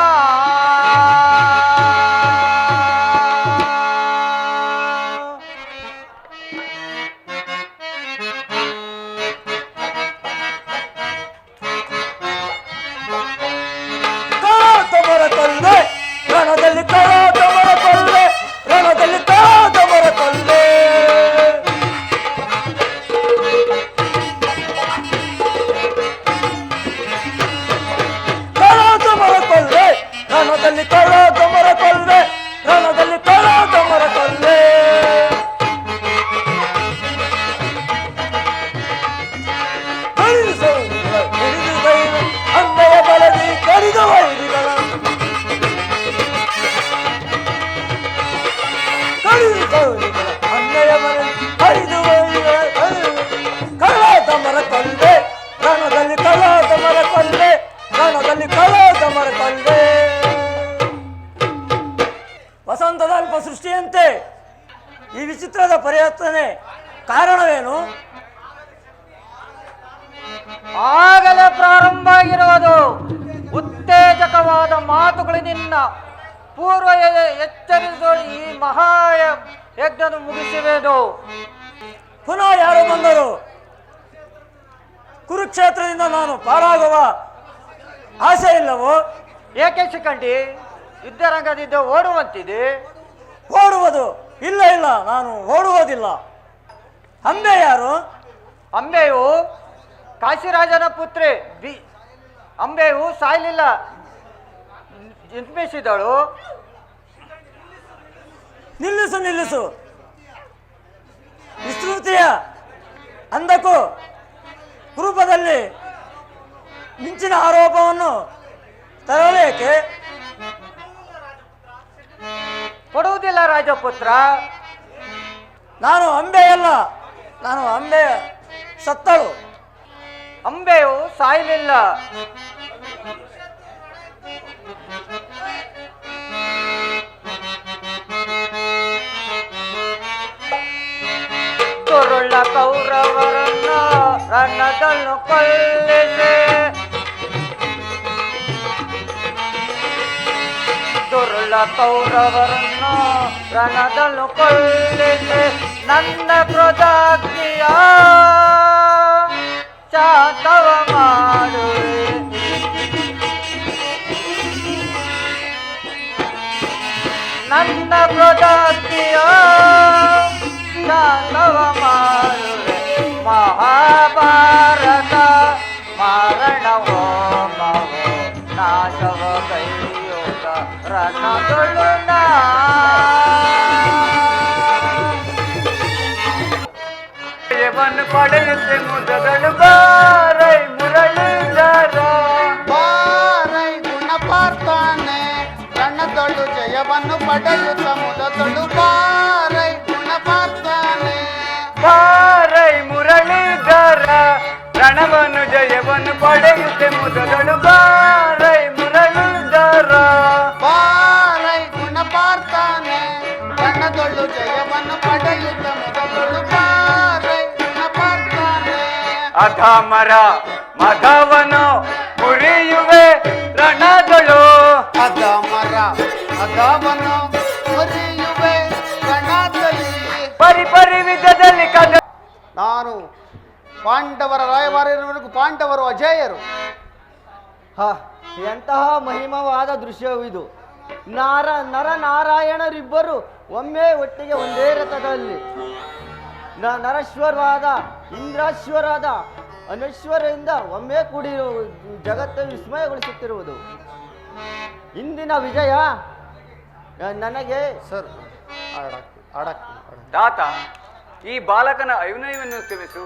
ಕಾತಮರ ಕೊಲ್ಲೆ ರಣದಲ್ಲಿ ಕಾತಮರ ಕೊಲ್ಲೆ ರಣದಲ್ಲಿ ಕಾತಮರ ಕೊಲ್ಲೆ ರಣದಲ್ಲಿ ಕಳ್ಳಾತಮರ ಕೊಲ್ಲೆ ರಣದಲ್ಲಿ ಕಳ್ಳಾತಮರ ಕೊಲ್ಲೆ ಅಂದಯ ಬಲದಿ ಕಡಿದ ವೈರಿಗಳ ಅಂದಯ ಬಲದಿ ಹರಿದು ವೈರಿಗಳ ಕಳ್ಳಾತಮರ ಕೊಲ್ಲೆ ರಣದಲ್ಲಿ ಕಳ್ಳಾತಮರ ಕೊಲ್ಲೆ ರಣದಲ್ಲಿ ಕಳ್ಳಾತಮರ ಕೊಲ್ಲೆ. ವಸಂತದ ಅಲ್ಪ ಸೃಷ್ಟಿಯಂತೆ ಈ ವಿಚಿತ್ರದ ಪರಿವರ್ತನೆ ಕಾರಣವೇನು? ಆಗಲೇ ಪ್ರಾರಂಭ ಆಗಿರುವುದು ಉತ್ತೇಜಕವಾದ ಮಾತುಗಳು. ನಿನ್ನ ಪೂರ್ವ ಎಚ್ಚರಿಸೋ ಈ ಮಹಾ ಯಜ್ಞ ಮುಗಿಸುವುದು. ಪುನಃ ಯಾರು ಬಂದರು? ಕುರುಕ್ಷೇತ್ರದಿಂದ ನಾನು ಪಾರಾಗುವ ಆಸೆ ಇಲ್ಲವೋ? ಏಕೆ ಶಿಖಂಡಿ ಯುದ್ಧರಂಗದಿಂದ ಓಡುವಂತಿದೆ? ಓಡುವುದು ಇಲ್ಲ ಇಲ್ಲ, ನಾನು ಓಡುವುದಿಲ್ಲ. ಅಂಬೆ ಯಾರು? ಅಂಬೆಯು ಕಾಶಿರಾಜನ ಪುತ್ರಿ ಅಂಬೆಯು ಸಾಯಲಿಲ್ಲ, ಜನ್ಮಿಸಿದಳು. ನಿಲ್ಲಿಸು ನಿಲ್ಲಿಸು, ವಿಸ್ತೃತಿಯ ಅಂದಕ್ಕೂ ಕುರೂಪದಲ್ಲಿ ಮಿಂಚಿನ ಆರೋಪವನ್ನು ತರಲೇಕೆ? ಕೊಡುವುದಿಲ್ಲ ರಾಜಪುತ್ರ. ನಾನು ಅಂಬೆಯಲ್ಲ, ನಾನು ಅಂಬೆ ಸತ್ತಳು. ಅಂಬೆಯು ಸಾಯಲಿಲ್ಲ. ದುರುಳ ಕೌರವರನ್ನ ರಣದನ್ನು ಕೊಲ್ಲಿಸಿ, ದುರುಳ ಕೌರವರನ್ನು ರಣದನ್ನು ಕೊಲ್ಲಿಸಿ ನನ್ನ ಕ್ರೋಧಾಗ್ನಿಯ ಶಾಂತವ ಮಾಡುವೆ. ನನ್ನ ಕ್ರೋಧಾಗ್ನಿಯ ಶಾಂತವ ಮಾಡುವೆ. ಮಹಾಭಾರತ ಮಾರಣ ಹೋಮವು ನಾಶವ ಕೈಯೋಗ ರಣದೊಳು ಜಯವನ್ನು ಪಡೆಯುತ್ತೆ ಮುದಗಳು ಬಾರೈ ಮುರಳೀಧರ. ಬಾರೈ ಗುಣಪಾರ್ತಾನೆ ರಣದೊಳು ಜಯವನ್ನು ಪಡೆಯುತ್ತ ಮುದದೊಳು ಬಾರೈ ಗುಣಪಾರ್ತಾನೆ. ಬಾರೈ ಮುರಳೀಧರ ರಣವನ್ನು ಜಯವನ್ನು ಪಡೆಯುತ್ತೆ ಮುದಗಳು ಬಾರೈ ಮುರಳೀಧರ. ಬಾರೈ ಗುಣಪಾರ್ತಾನೆ ರಣದೊಳು ಜಯವನ್ನು ಪಡೆಯುತ್ತ ಮುದದೊಳು ಬಾರೈ ಗುಣಪಾರ್ತಾನೆ. ಅಧಮರ ಮಧವನು ಮುರಿಯುವೆ ರಣದಳು. ಅಧಮರ ಅಧವನು ಮುರಿಯುವೆ ರಣದಲ್ಲಿ. ಪರಿ ವಿಧದಲ್ಲಿ ಕದ ನಾನು ಪಾಂಡವರ ರಾಯಭಾರಿಯವರೆಗೂ ಪಾಂಡವರು ಅಜೇಯರು. ಎಂತಹ ಮಹಿಮವಾದ ದೃಶ್ಯವಿದು. ನರನಾರಾಯಣರಿಬ್ಬರು ಒಮ್ಮೆ ಒಟ್ಟಿಗೆ ಒಂದೇ ರಥದಲ್ಲಿ ನರೇಶ್ವರವಾದ ಇಂದ್ರಾಶ್ವರಾದ ಅನಶ್ವರದಿಂದ ಒಮ್ಮೆ ಕೂಡಿರುವ ಜಗತ್ತು ವಿಸ್ಮಯಗೊಳಿಸುತ್ತಿರುವುದು. ಇಂದಿನ ವಿಜಯ ನನಗೆ ಸರ್ ತಾತ, ಈ ಬಾಲಕನ ಅಭಿನಯವನ್ನು ಕ್ಷಮಿಸು.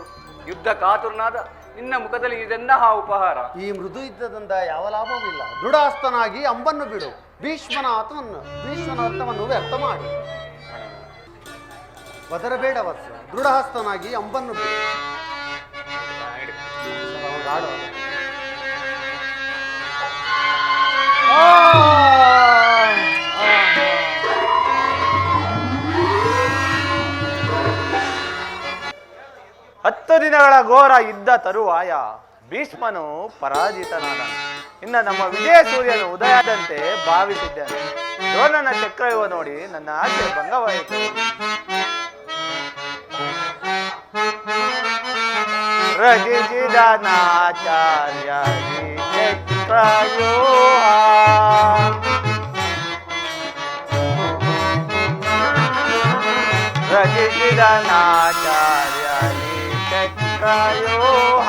ಯುದ್ಧ ಕಾತುರನಾದ ನಿನ್ನ ಮುಖದಲ್ಲಿ ಇದೆಂತಹ ಉಪಹಾರ? ಈ ಮೃದು ಯುದ್ಧದಿಂದ ಯಾವ ಲಾಭವಿಲ್ಲ. ದೃಢಹಸ್ತನಾಗಿ ಅಂಬನ್ನು ಬಿಡು. ಭೀಷ್ಮನ ಅರ್ಥವನ್ನು ವ್ಯಕ್ತ ಮಾಡಿ. ಬದರಬೇಡ ವತ್ಸ, ದೃಢಹಸ್ತನಾಗಿ ಅಂಬನ್ನು ಬಿಡು. ಹತ್ತು ದಿನಗಳ ಘೋರ ಯುದ್ಧ ತರುವಾಯ ಭೀಷ್ಮನು ಪರಾಜಿತನಾದ. ಇನ್ನು ನಮ್ಮ ವಿಜಯ ಸೂರ್ಯನು ಉದಯದಂತೆ ಭಾವಿಸಿದ್ದೇನೆ. ದ್ರೋಣನ ಚಕ್ರವ್ಯೂಹ ನೋಡಿ ನನ್ನ ಆಸೆ ಭಂಗವಾಯಿತು. ರಚಿಸಿದ ನಾಚಾರ್ಯ ಚಕ್ರವ್ಯೂಹ, ರಚಿಸಿದ ನಾಚಾರ್ಯ ಚಕ್ರವ್ಯೂಹ.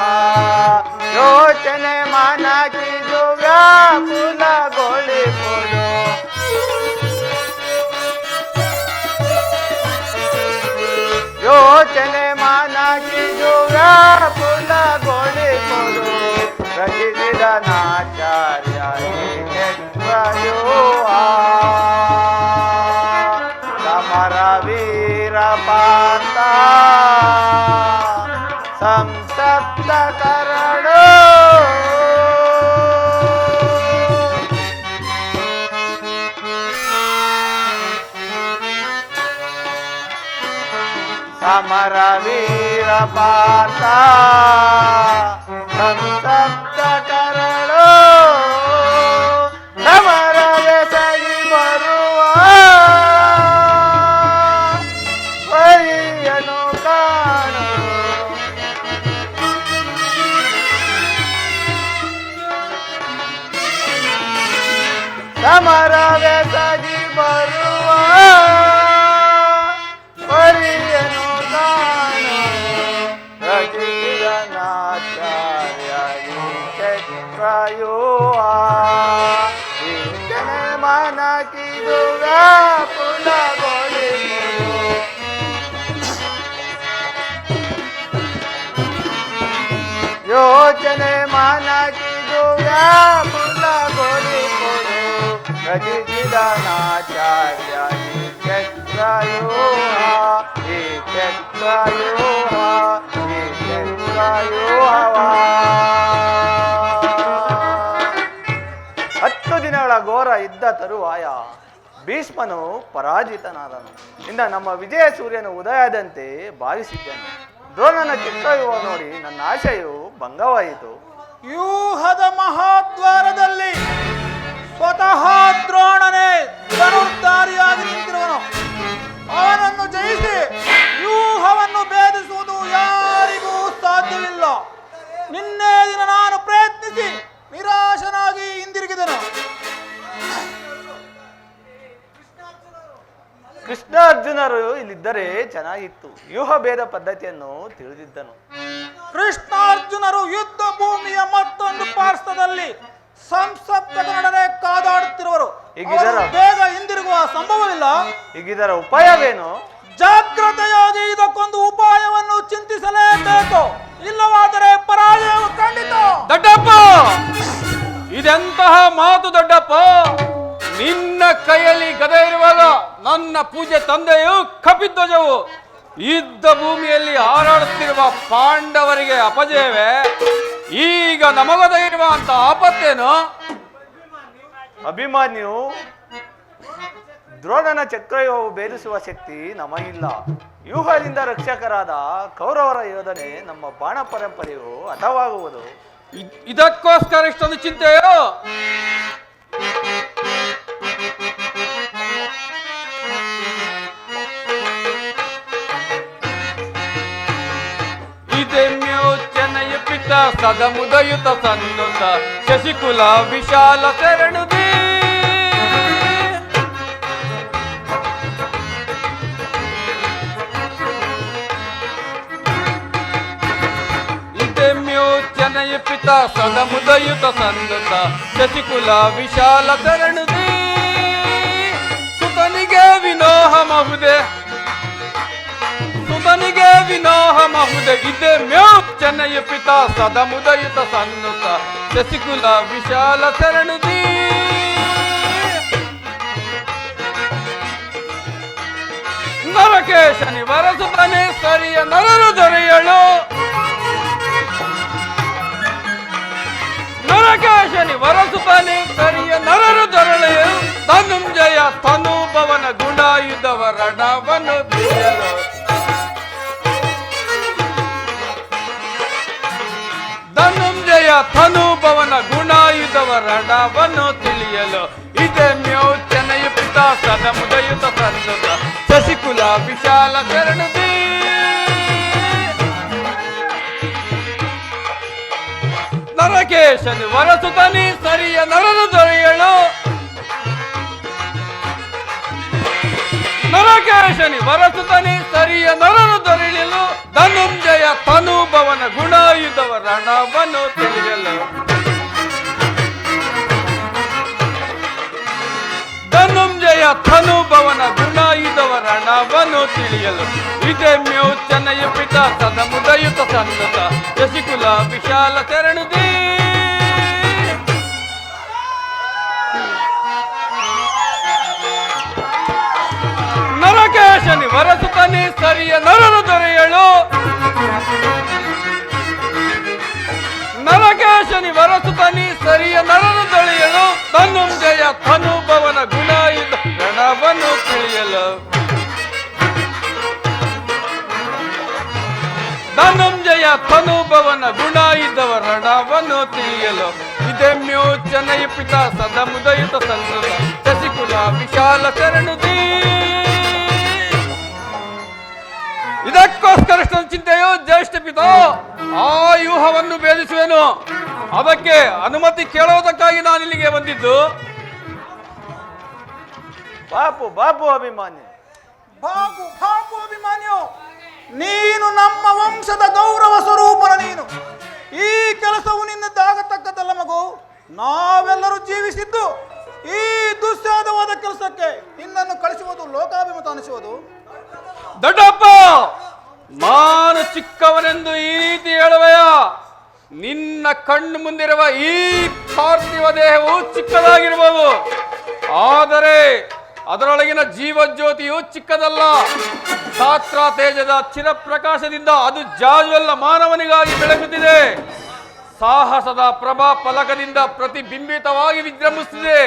ಯೋಚನೆ ಮನಕಿದು ವ್ಯಾಕುಲಗೊಳಿಸುವುದು. ಯೋಚನೆ ಮನಕಿದು ವ್ಯಾಕುಲಗೊಳಿಸುವುದು. ರಚಿಸಿದ ನಾಚಾರ್ಯ ಚಕ್ರವ್ಯೂಹ. ಸಮರ ವೀರ ಪಾರ್ಥ ಸಂಸಪ್ತ ಕರಣೋ. ಸಮರ ವೀರ ಪಾರ್ಥ ಸಂಸಪ್ತ ಕರಣೋ. ಸಮರವೆಸಗಿ ಬರುವ ವರಿಯನು ಕಾಣು. ಸಮರವೆಸಗಿ ಬರುವ ಪರಿಯನು ಕಾಣು ರಚಿರನಾಚಾರ್ಯ ಚಕ್ರಯೂಹ ಈತನೆ ಮನಕಿದು ವ್ಯಾಕುಲಗೊಳಿಸುವುದು ಯೋಚನೆ ಮನಕಿದು ವ್ಯಾಕುಲಗೊಳಿಸುವುದು ರಚಿಸಿದನಾಚಾರ್ಯ ಈ ಚಕ್ರಯೂಹ ಈ ಚಕ್ರಯೂಹ ಈ ಚಕ್ರಯೂಹವ 10 ದಿನಗಳ ಘೋರ ಯುದ್ಧ ತರುವಾಯ ಭೀಷ್ಮನು ಪರಾಜಿತನಾದನು. ಇನ್ನು ನಮ್ಮ ವಿಜಯ ಸೂರ್ಯನು ಉದಯದಂತೆ ಭಾವಿಸಿದ್ದನು. ದ್ರೋಣನ ಚಕ್ರವ್ಯೂಹ ನೋಡಿ ನನ್ನ ಆಶೆಯು ಭಂಗವಾಯಿತು. ವ್ಯೂಹದ ಮಹಾದ್ವಾರದಲ್ಲಿ ಸ್ವತಃ ದ್ರೋಣನೇ ಧನುರ್ಧಾರಿಯಾಗಿ ನಿಂತಿರುವನು. ಅವನನ್ನು ಜಯಿಸಿ ವ್ಯೂಹವನ್ನು ಭೇದಿಸುವುದು ಯಾರಿಗೂ ಸಾಧ್ಯವಿಲ್ಲ. ನಿನ್ನೆ ದಿನ ನಾನು ಪ್ರಯತ್ನಿಸಿ ನಿರಾಶನಾಗಿ ಹಿಂದಿರುಗಿದನು. ಕೃಷ್ಣ ಅರ್ಜುನರು ಇಲ್ಲಿದ್ದರೆ ಚೆನ್ನಾಗಿತ್ತು. ವ್ಯೂಹ ಭೇದ ಪದ್ಧತಿಯನ್ನು ತಿಳಿದಿದ್ದನು. ಕೃಷ್ಣಾರ್ಜುನರು ಯುದ್ಧ ಭೂಮಿಯ ಮತ್ತೊಂದು ಪಾರ್ಶ್ವದಲ್ಲಿ ಸಂಸಪ್ತಕನೊಡನೆ ಕಾದಾಡುತ್ತಿರುವರು. ಅವರು ಬೇಗ ಹಿಂದಿರುಗುವ ಸಂಭವವಿಲ್ಲ. ಈಗಿದರ ಉಪಾಯವೇನು? ಜಾಗ್ರತೆಯಾಗಿ ಇದಕ್ಕೊಂದು ಉಪಾಯವನ್ನು ಚಿಂತಿಸಲೇಬೇಕು. ಇಲ್ಲವಾದರೆ ಪರಾಜಯವು ಖಂಡಿತ. ದೊಡ್ಡಪ್ಪ, ಇದೆಂತಹ ಮಾತು ದೊಡ್ಡಪ್ಪ? ನಿನ್ನ ಕೈಯಲ್ಲಿ ಗದೆ ಇರುವಾಗ ನನ್ನ ಪೂಜೆ ತಂದೆಯು ಕಪಿಧ್ವಜವು ಯುದ್ಧ ಭೂಮಿಯಲ್ಲಿ ಹಾರಾಡುತ್ತಿರುವ ಪಾಂಡವರಿಗೆ ಅಪಜಯವೇ? ಈಗ ನಮಗೊದಗಿರುವಂತ ಆಪತ್ತೇನು? ಅಭಿಮಾನ್ಯು, ದ್ರೋಣನ ಚಕ್ರವ್ಯೂಹವು ಭೇದಿಸುವ ಶಕ್ತಿ ನಮಗಿಲ್ಲ. ವ್ಯೂಹದಿಂದ ರಕ್ಷಕರಾದ ಕೌರವರ ಯೋಧನೆ ನಮ್ಮ ಬಾಣ ಪರಂಪರೆಯು ಹತವಾಗುವುದು. ಇದಕ್ಕೋಸ್ಕರ ಇಷ್ಟೊಂದು ಚಿಂತೆಯೋ? ಇದೆಮ್ಯೋಚನೆಯ ಪಿತ ಸದಮುದಯುತ ಸನ್ನುತ ಶಶಿಕುಲ ವಿಶಾಲ ಶರಣುದಿ ಇದೆಮ್ಯೋಚನೆಯ ಪಿತ ಸದಮುದಯುತ ಸನ್ನುತ ಶಶಿಕುಲ ವಿಶಾಲ ಶರಣುದಿ ಸುತನಿಗೆ ವಿನೋಹ ಮಹುದೆ ಸುತನಿಗೆ ವಿನೋಹ ಮಹುದೆ ಇದೆ ಮ್ಯೋ ಚೆನ್ನಯ ಪಿತ ಸದಮುದಯುತ ಸನ್ನುತ ಶಶಿಕುಲ ವಿಶಾಲ ಶರಣುದಿ ನರಕೇಶನಿ ವರಸುತನೆ ಸರಿಯ ನರರು ದೊರೆಯಳು ನರಕೇಶನಿ ವರಸುತನೆ ಸರಿಯ ನರರು ದೊರೆಯಳು ಧನುಂಜಯ ತನುಭವನ ಗುಣಾಯುಧವ ರಣವನ್ನು ತಿಳಿಯಲು ಧನುಂಜಯ ತನುಭವನ ಗುಣಾಯುಧವ ರಣವನ್ನು ತಿಳಿಯಲು ಇದೆ ಮ್ಯೋಚನೆಯ ಪಿತ ಸದಮುದಯುತ ಸನ್ನುತ ಶಶಿಕುಲ ವಿಶಾಲ ಶರಣುದಿ ನರಕೇಶನಿ ವರಸುತನಿ ಸರಿಯ ನರನು ದೊರೆಯಳು ನರಕೇಶನಿ ವರಸುತನಿ ಸರಿಯ ನರನು ದೊರೆಯಲು ಧನುಂಜಯ ತನುಭವನ ಗುಣಾಯುಧವ ರಣವನ್ನು ತಿಳಿಯಲು ಧನುಂಜಯ ತನುಭವನ ಗುಣಾಯುಧವ ರಣವನ್ನು ತಿಳಿಯಲು ಇದೆ ಮ್ಯೋಚನೆಯ ಪಿತ ಸದಮುದಯುತ ಸನ್ನುತ ಶಶಿಕುಲ ವಿಶಾಲ ಶರಣುದಿ ನರಕೇಶನಿ ವರಸುತನಿ ಸರಿಯ ನರನು ದೊರೆಯಳು ನರಕೇಶನಿ ವರಸುತನಿ ಸರಿಯ ನರನು ದೊರೆಯಳು ಧನುಂಜಯ ತನುಭವನ ಗುಣಾಯುಧ ರಣವನ್ನು ತಿಳಿಯಲು ಧನುಂಜಯ ತನುಭವನ ಗುಣಾಯುಧವ ರಣವನ್ನು ತಿಳಿಯಲು ಇದೆ ಮ್ಯೋಚನೆಯ ಪಿತ ಸದಮುದಯುತ ಸನ್ನುತ ಶಶಿಕುಲ ವಿಶಾಲ ಶರಣುದಿ ಇದಕ್ಕೋಸ್ಕರ ಚಿಂತೆಯು ಜ್ಯೇಷ್ಠ ಪಿತ ಆ ವ್ಯೂಹವನ್ನು ಭೇದಿಸುವೆನು. ಅದಕ್ಕೆ ಅನುಮತಿ ಕೇಳುವುದಕ್ಕಾಗಿ ನಾನು ಇಲ್ಲಿಗೆ ಬಂದಿದ್ದು. ಬಾಪು ಬಾಪು ಅಭಿಮಾನಿ. ಬಾಬು ಬಾಬು ಅಭಿಮಾನ್ಯು, ನೀನು ನಮ್ಮ ವಂಶದ ಗೌರವ ಸ್ವರೂಪನ. ನೀನು ಈ ಕೆಲಸವು ನಿನ್ನದಾಗತಕ್ಕದ್ದಲ್ಲ ಮಗು. ನಾವೆಲ್ಲರೂ ಜೀವಿಸಿದ್ದು ಈ ದುಸ್ಸಾಧವಾದ ಕೆಲಸಕ್ಕೆ ನಿನ್ನನ್ನು ಕಳಿಸುವುದು ಲೋಕಾಭಿಮತ ಅನಿಸುವುದು. ದೊಡ್ಡಪ್ಪ, ನಾನು ಚಿಕ್ಕವನೆಂದು ಈ ರೀತಿ ಹೇಳುವೆಯ? ನಿನ್ನ ಕಣ್ಣು ಮುಂದಿರುವ ಈ ಪಾರ್ಥಿವ ದೇಹವು ಚಿಕ್ಕದಾಗಿರಬಹುದು, ಆದರೆ ಅದರೊಳಗಿನ ಜೀವಜ್ಯೋತಿಯು ಚಿಕ್ಕದಲ್ಲ. ಛಾತ್ರ ತೇಜದ ಚಿರಪ್ರಕಾಶದಿಂದ ಅದು ಜಾಜುವಲ್ಲ ಮಾನವನಿಗಾಗಿ ಬೆಳಗುತ್ತಿದೆ. ಸಾಹಸದ ಪ್ರಭಾ ಫಲಕದಿಂದ ಪ್ರತಿಬಿಂಬಿತವಾಗಿ ವಿಜೃಂಭಿಸುತ್ತಿದೆ.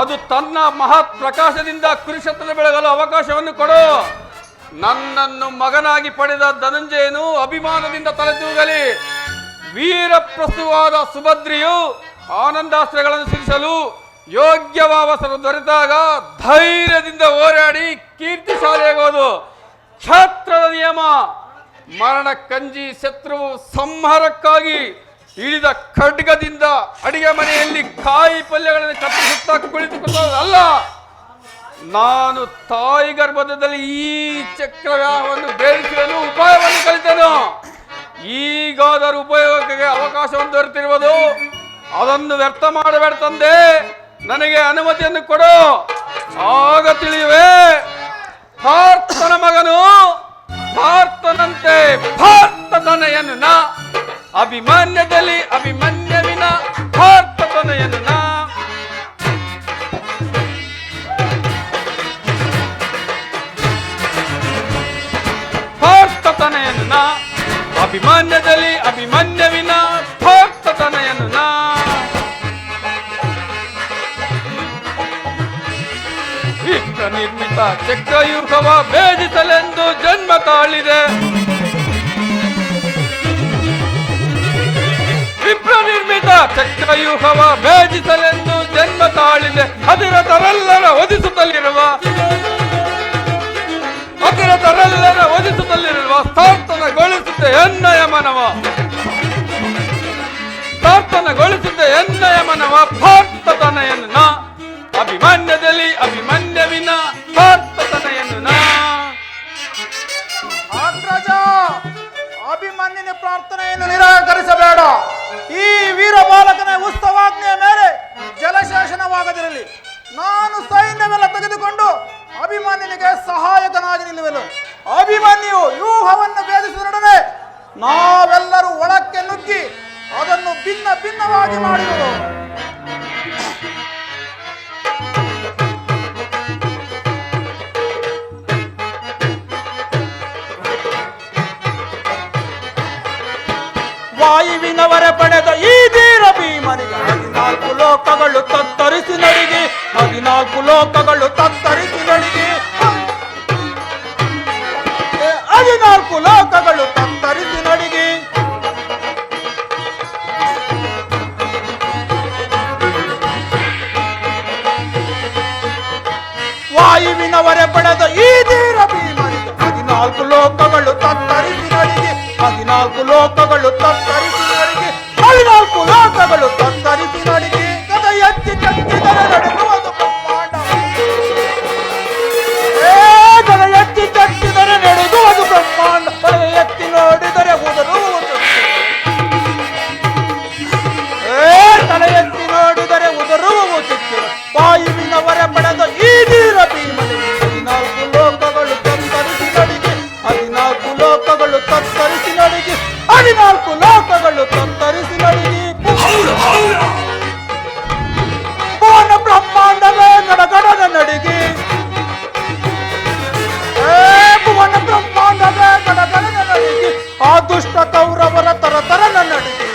ಅದು ತನ್ನ ಮಹತ್ ಪ್ರಕಾಶದಿಂದ ಕುರುಕ್ಷೇತ್ರ ಬೆಳಗಲು ಅವಕಾಶವನ್ನು ಕೊಡು. ನನ್ನನ್ನು ಮಗನಾಗಿ ಪಡೆದ ಧನಂಜಯನು ಅಭಿಮಾನದಿಂದ ತಲೆದೂಗಲಿ. ವೀರ ಪ್ರಸ್ತುವಾದ ಸುಭದ್ರಿಯು ಆನಂದಾಸ್ತ್ರಗಳನ್ನು ಸಿರಿಸಲು ಯೋಗ್ಯವಾವಸರ ದೊರೆತಾಗ ಧೈರ್ಯದಿಂದ ಹೋರಾಡಿ ಕೀರ್ತಿಶಾಲಿಯಾಗುವುದು ಕ್ಷೇತ್ರದ ನಿಯಮ. ಮರಣ ಕಂಜಿ ಶತ್ರುವು ಸಂಹಾರಕ್ಕಾಗಿ ಹಿಡಿದ ಖಡ್ಗದಿಂದ ಅಡಿಗೆ ಮನೆಯಲ್ಲಿ ಕಾಯಿ ಪಲ್ಯಗಳನ್ನು ಕತ್ತರಿಸುತ್ತಾ ಕುಳಿತುಕೊಳ್ಳೋದಲ್ಲ. ನಾನು ತಾಯಿ ಗರ್ಭದಲ್ಲಿ ಈ ಚಕ್ರವ್ಯೂಹವನ್ನು ಬೇರಿಸುವ ಉಪಾಯವನ್ನು ಕಲಿತೆನು. ಈಗಾದರೂ ಉಪಯೋಗಕ್ಕೆ ಅವಕಾಶವನ್ನು ದೊರೆತಿರುವುದು. ಅದನ್ನು ವ್ಯರ್ಥ ಮಾಡಬೇಡ ತಂದೆ. ನನಗೆ ಅನುಮತಿಯನ್ನು ಕೊಡು, ಆಗ ತಿಳಿಯುವೆ. ಭಾರತನ ಮಗನು ಭಾರತನಂತೆ ಭಾರತತನೆಯನ್ನು ನಾ, ಅಭಿಮನ್ಯದಲ್ಲಿ ಅಭಿಮನ್ಯವಿನ ಭಾರತತನೆಯನ್ನು ನಾ. ಭಾರತತನೆಯನ್ನು ನಾ, ಅಭಿಮನ್ಯದಲ್ಲಿ ಅಭಿಮನ್ಯವಿನ ಭಾರತತನೆಯನ್ನು ನಾ. ವಿಶ್ವ ನಿರ್ಮಿತ ಚಕ್ರವ್ಯೂಹವ ಭೇದಿಸಲೆಂದು ಜನ್ಮ ತಾಳಿದೆ. ವಿಪ್ರ ನಿರ್ಮಿತ ಚಕ್ರವ್ಯೂಹವ ಭೇದಿಸಲೆಂದು ಜನ್ಮ ತಾಳಿದೆ. ಅಧಿರತರೆಲ್ಲರ ಒದಿಸುತ್ತಲಿರುವ ಸಾರ್ಥನಗೊಳಿಸುತ್ತೆ ಎನ್ನಯ ಮನವ. ಸಾರ್ಥನಗೊಳಿಸುತ್ತೆ ಎನ್ನಯ ಮನವ ಭಾರತತನೆಯನ್ನು ನಾ, ಅಭಿಮನ್ಯದಲ್ಲಿ ಅಭಿಮನ್ಯವಿನ ಭಾರತತನೆಯನ್ನು ನಾ. ಆಗ್ರಜ, ಅಭಿಮನ್ಯನ ಪ್ರಾರ್ಥನೆಯನ್ನು ನಿರಾಕರಿಸಬೇಡ. ಈ ವೀರ ಬಾಲಕನ ಉತ್ಸವಾಜ್ಞೆಯ ಮೇಲೆ ಜಲಶಾಸನವಾಗದಿರಲಿ. ನಾನು ಸೈನ್ಯವೆಲ್ಲ ತೆಗೆದುಕೊಂಡು ಅಭಿಮನ್ಯನಿಗೆ ಸಹಾಯಕನಾಗಿ ನಿಲ್ಲುವೆನು. ಅಭಿಮನ್ಯು ವ್ಯೂಹವನ್ನು ಭೇದಿಸಿದೊಡನೆ ನಾವೆಲ್ಲರೂ ಒಳಕ್ಕೆ ನುಗ್ಗಿ ಅದನ್ನು ಭಿನ್ನ ಭಿನ್ನವಾಗಿ ಮಾಡುವುದು. ವಾಯುವಿನವರ ಪಡೆದ ಈ ಧೀರ ಭೀಮನಿಗೆ 14 ಲೋಕಗಳು ತತ್ತರಿಸಿ ನಡಿಗೆ. 14 ಲೋಕಗಳು ತತ್ತರಿಸಿ ನಡಿಗೆ. 14 ಲೋಕಗಳು ತತ್ತರಿಸಿ ನಡಿಗೆ. ವಾಯುವಿನವರ ಪಡೆದ ಈ ಧೀರ ಭೀಮನಿಗೆ 14 ಲೋಕಗಳು ತತ್ತರಿಸಿ ನಡಿಗೆ. 14 ಲೋಕಗಳು ತತ್ತರಿಸಿ ನಡಿಗೆ. 14 ಲೋಕಗಳು ತತ್ತರಿಸಿ ನಡಿಗೆ. ಗದ ಎತ್ತಿ ಚಕ್ಕಿದರೆ ನಡೆಯುವುದು ಬ್ರಹ್ಮಾಂಡ. ಗದ ಎತ್ತಿ ಚಕ್ಕಿದರೆ ನಡೆಯುವುದು ಬ್ರಹ್ಮಾಂಡ. ಎತ್ತಿ ನೋಡಿದರೆ ಉದರುವುದು. ತಲೆ ಎತ್ತಿ ನೋಡಿದರೆ ಉದರುವುದು. ವಾಯುವಿನವರ ಪಡೆದ ಈ ಧೀರ ಭೀಮನಿಗೆ 14 ಲೋಕಗಳು ತತ್ತರಿಸಿ ನಡಿಗೆ. 14 ಲೋಕಗಳು ತತ್ತರಿಸಿ ನಡಿಗೆ. 14 ಲೋಕಗಳು ತತ್ತರಿಸಿ ನಡಿಗೆ. ಭುವನ ಬ್ರಹ್ಮಾಂಡವೇ ಗಡಗಡದ ನಡಿಗೆ. ಭುವನ ಬ್ರಹ್ಮಾಂಡವೇ ಗಡಗಡದ ನಡಿಗೆ. ಆ ದುಷ್ಟ ಕೌರವರ ತರತರನ ನಡಿಗೆ.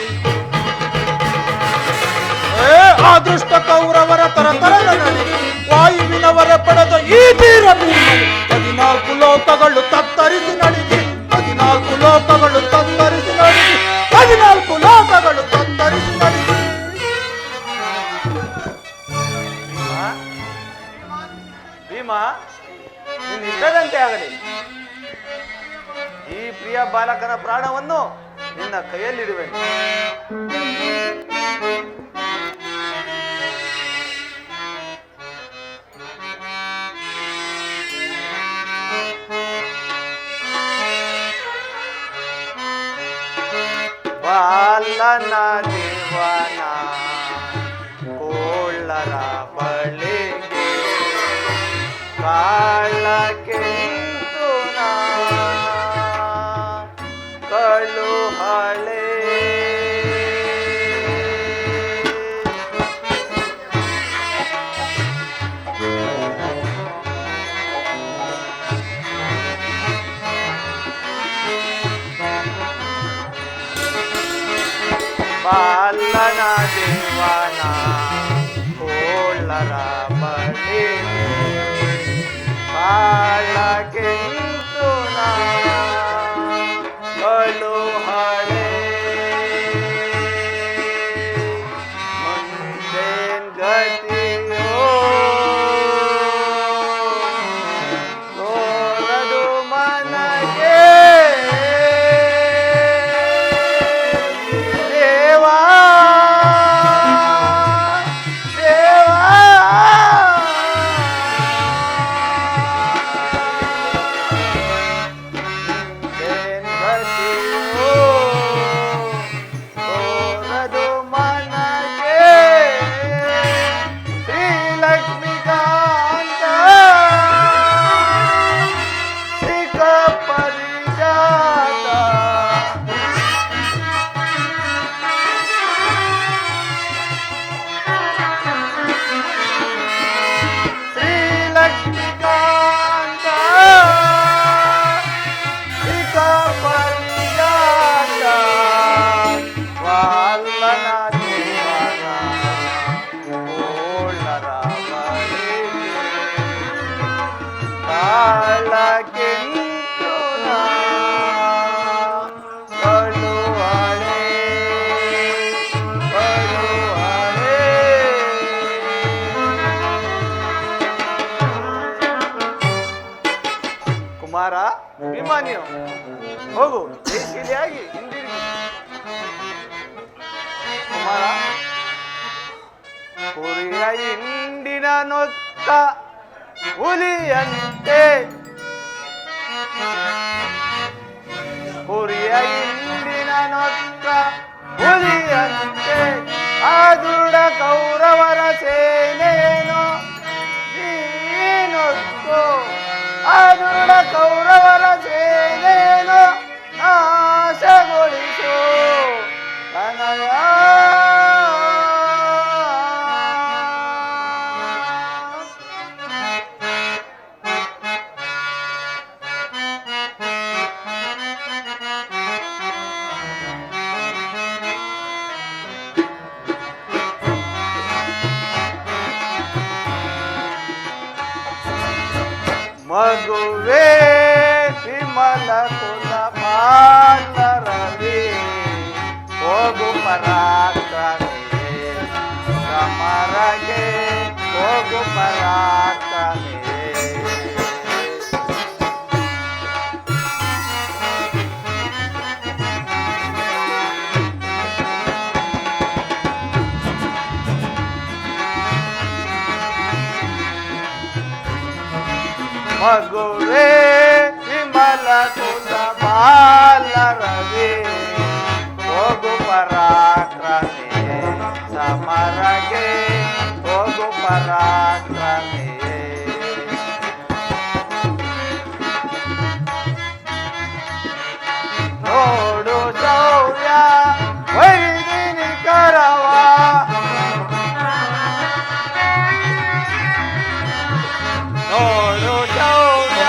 ಆ ದುಷ್ಟ ಕೌರವರ ತರತರನ ನಡಿಗೆ. ವಾಯುವಿನವರ ಪಡೆದ ಈ ಧೀರ ಭೀಮನಿಗೆ 14 ಲೋಕಗಳು ತತ್ತರಿಸಿ ನಡಿಗೆ. 14 ಲೋಕಗಳು ತತ್ತರಿಸಿ ನಡಿಗೆ. 14 ಲೋಕಗಳು ತತ್ತರಿಸಿ ನಡಿಗೆ. ಭೀಮ, ನಿನ್ನ ಇಷ್ಟದಂತೆ ಆಗಲಿ. ಈ ಪ್ರಿಯ ಬಾಲಕನ ಪ್ರಾಣವನ್ನು ನಿನ್ನ ಕೈಯಲ್ಲಿಡುವೆನು. ಬಾಲನ ದೇವನ ಕೋಳರ ಬಳಿಗೆ ಕಾಳಕ್ಕೆಂತು ನಾ ಕಳುಹಳೆ ಬಾಲನ ದೇವನ ಕೋಳರ ಬಳಿಗೆ ಕಾಳಕ್ಕೆಂತು ನಾ ಕಳುಹಳೆ ಮುಂದೇನ್ ಗತಿಯೋ ತೋರದು ಮನಗೆ ದೇವಾ ದೇವಾ ಮುಂದೇನ್ ಗತಿಯೋ ತೋರದು ಮನಗೆ ಶ್ರೀಲಕ್ಷ್ಮಿಕಾಂತ ಸಿಕ್ಕ ಪರಿಜಾತ ಶ್ರೀಲಕ್ಷ್ಮಿಕಾಂತ ಸಿಕ್ಕ ಪರಿಜಾತ ವಾಲನ ದೇವನ ಕೋಳರ ಬಳಿಗೆ ಕಾಳಕ್ಕೆಂತು ನಾ ಕಳುಹಳೆ ಕಳುಹಳೆ ಕುಮಾರ ಅಭಿಮಾನಿಯು ಹೋಗು ಜಯಶೀಲಿಯಾಗಿ ಹಿಂದಿರುಗಿ ಕುಮಾರ ಕುರಿಯ ಹಿಂಡಿನ ನೊತ್ತ ಹುಲಿಯಂತೆ ಕುರಿಯ ಹಿಂಡಿನ ನೊತ್ತ ಹುಲಿಯಂತೆ ಆದುಡ ಕೌರವರ ಸೇನೆಯೇನು ನೀನೊತ್ತು ಆದುಡ ಕೌರವರ ಸೇನೆಯೇನು ನಾಶಗೊಳಿಸು ತನಯ ಮಗುವೇ ವಿಮಲ ಕುಲ ಬಾಲರವಿ ಹೋಗು ಪರಾಕ್ರಮಿ ಸಮರಗೆ ಹೋಗು ಪರಾಕ್ರಮಿ ಮಗುವೇ ವಿಮಲ ಕುಲ ಬಾಲರವಿ ಹೋಗು ಪರಾಕ್ರಮಿ ಸಮರಗೆ ಹೋಗು ಪರಾಕ್ರಮಿ ನೋಡು ಶೌರ್ಯ ವೈದಿನಿ ಕರವ ನೋಡು ಶೌರ್ಯ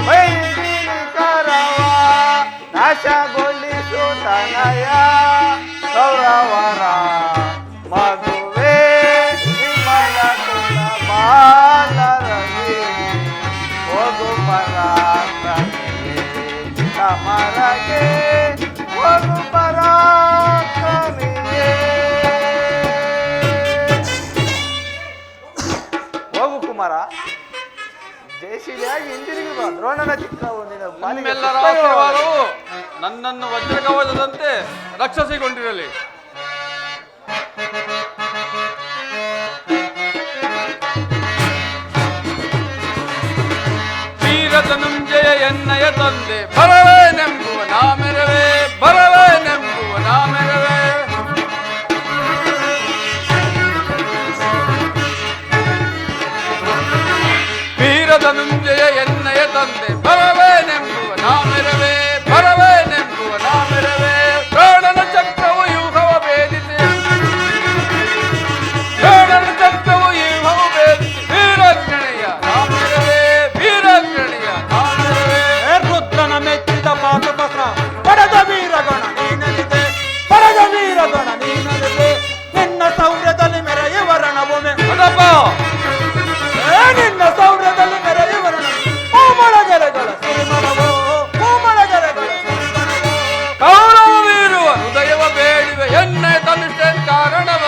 ವೈದಿನಿ ಕರವ ನಾಶಗೊಳಿಸು ತನಯ ಕೌರವರ ಮಗುವೇ ವಿಮಲ ಕುಲ ಬಾಲರವಿ ಹೋಗು ಪರಾಕ್ರಮಿ ಸಮರಗೆ ಹೋಗು ಪರಾಕ್ರಮಿಯೇ ಹೋಗು ಕುಮಾರ ಜಯಶೀಲಿಯಾಗಿ ಹಿಂದಿರುಗಿ ಬಾ ದ್ರೋಣನ ಚಿತ್ರವು ನಿನ್ನ ಪಾಲಿಗೆ ನಿಮ್ಮೆಲ್ಲರ ಪುಷ್ಪವೇ ಆಶೀರ್ವಾದವು ನನ್ನನ್ನು ವಜ್ರಕವಚದಂತೆ ರಕ್ಷಿಸಿಕೊಂಡಿರಲಿ. ವೀರಧನುಂಜಯ ಎನ್ನಯ ತಂದೆ ಬರವೇನೆಂಬುವ ನಾಮೆರವೇ ಬರವೇನೆಂಬುವ ನಾಮೆರವೇ ತಂದೆ ಬರವೇನೆಂಬುವ ನಾಮೆರವೇ ಬರವೇನೆಂಬುವ ನಾಮೆರವೇ ದ್ರೋಣನ ಚಕ್ರವು ಯೂಹವ ಭೇದಿಸಿ ದ್ರೋಣನ ಚಕ್ರವು ಯೂಹವು ಭೇದಿಸಿ ವೀರಗ್ರಣೆಯ ನಾಮೆರವೇ ವೀರಗ್ರಣೆಯ ನಾಮೆರವೇ ರುದ್ರನ ಮೆಚ್ಚಿದ ಪಾತುಪತ್ರ ಪಡೆದ ವೀರಗಣ ನೀನನಿದೆ ಪಡೆದ ವೀರಗಣ ನೀನನಿದೆ ನಿನ್ನ ಸೌರ್ಯದಲ್ಲಿ ಮೆರೆಯುವ ರಣಭೂಮಿ ಅದಪ್ಪ ನಿನ್ನ ಸೌರ್ಯದಲ್ಲಿ ಮೆರೆಯುವ ರಣಭೂಮಿ ಕೋಮಳಗೆರೆಗಳ ಸುರಿಮಣವೋ ಕೋಮಳಗೆರೆಗಳ ಸುರಿಮಣವೋ ಕೌರವವಿರುವ ಹೃದಯವ ಬೇಡಿವೆ ಎನ್ನೆ ತನಿಷ್ಠೆ ಕಾರಣವ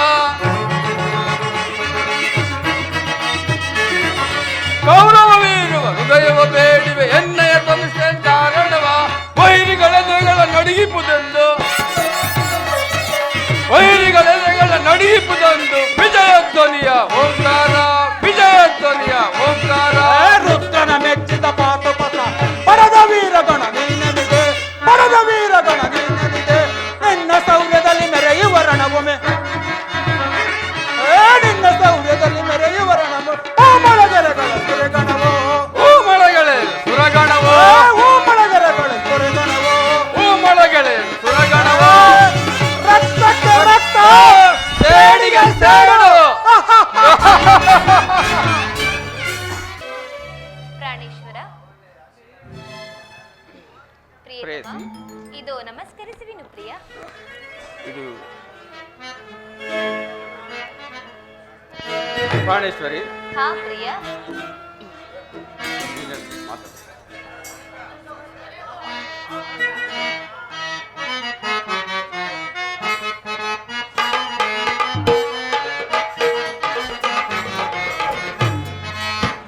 ಕೌರವವಿರುವ ಹೃದಯವ ಬೇಡಿವೆ ಎನ್ನೆಯ ತನಿಷ್ಠೆ ಕಾರಣವ ವೈರಿಗಳೆದೆಗಳ ನಡಿಯಿಪುದೆಂದು ವೈರಿಗಳೆದೆಗಳ ನಡಿಯಿಪುದೆಂದು ವಿಜಯ ಧ್ವನಿಯ ಓಂಕಾರ ವಿಜಯ ಧ್ವನಿಯ ಓಂಕಾರ ರುದ್ರನ ಮೆಚ್ಚಿದ ಪಾತುಪತ್ರ ಪಡೆದ ವೀರಗಣ ನೀನನಿದೆ ಪಡೆದ ವೀರಗಣ ನೀನನಿದೆ ನಿನ್ನ ಸೌರ್ಯದಲ್ಲಿ ಮೆರೆಯುವ ರಣಭೂಮಿ ನಿನ್ನ ಸೌರ್ಯದಲ್ಲಿ ಮೆರೆಯುವ ರಣಭೂಮಿ ಕೋಮಳಗೆರೆಗಳ ಸುರಗಣವೋ ಹೂಮಳಗಳೇ ಸುರಗಣವೋ ಕೋಮಳಗೆರೆಗಳ ಸುರಗಣವೋ ಹೂಮಳಗಳೇ ಸುರಗಣವೋ ರಕ್ತಕ್ಕೆ ರಕ್ತ ಸೇಡಿಗೆ ಸೇಡು ಪ್ರಾಣೇಶ್ವರ ಪ್ರಿಯತಮ ಪ್ರೇಯಸಿ. ಇದು ನಮಸ್ಕರಿಸುವಿನು ಪ್ರಿಯ ಇದು ಪ್ರಾಣೇಶ್ವರಿ ಹಾ ಪ್ರಿಯ ಮಾತಾಡ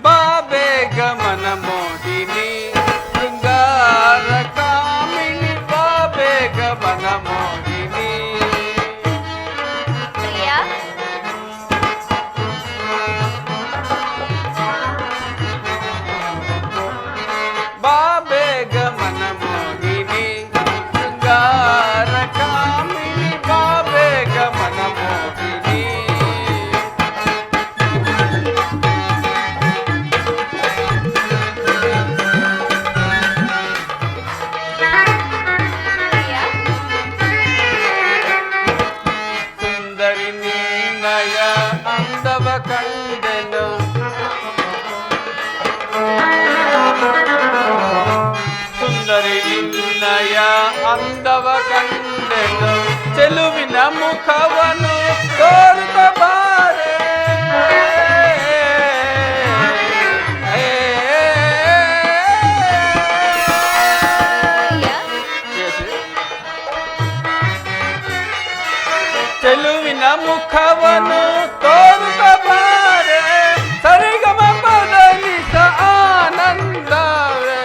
ಬಾಬೆ ಗಮನ ಮೋಹಿನಿ ಶೃಂಗಾರ ಕಾಮಿನಿ ಬಾಬೆ ಗಮನ ಮೋಹಿನಿ ಪ್ರಿಯ ಬಾಬೆ ಗಮನ ಮೋಹಿನಿ ಶೃಂಗಾರ ಕಾಮಿನಿ ಬಾಬೆ ಗಮನ ಮೋಹಿನಿ ಪ್ರಿಯ ಸುಂದರಿ ನಿನ್ನಯ ಅಂದವ ಕಂಡೆನು ಸುಂದರಿ ನಿನ್ನಯ ಅಂದವ ಕಂಡೆನು ಚೆಲುವಿನ ಮುಖವನ್ನು ತೋರುತ್ತ ಬಾರೆ ಚೆಲುವಿನ ಮುಖವನ್ನು ತೋರುತ್ತ ಬಾರೆ ಸರಿಗಮ ಬದಲಿಸ ಆನಂದವೇ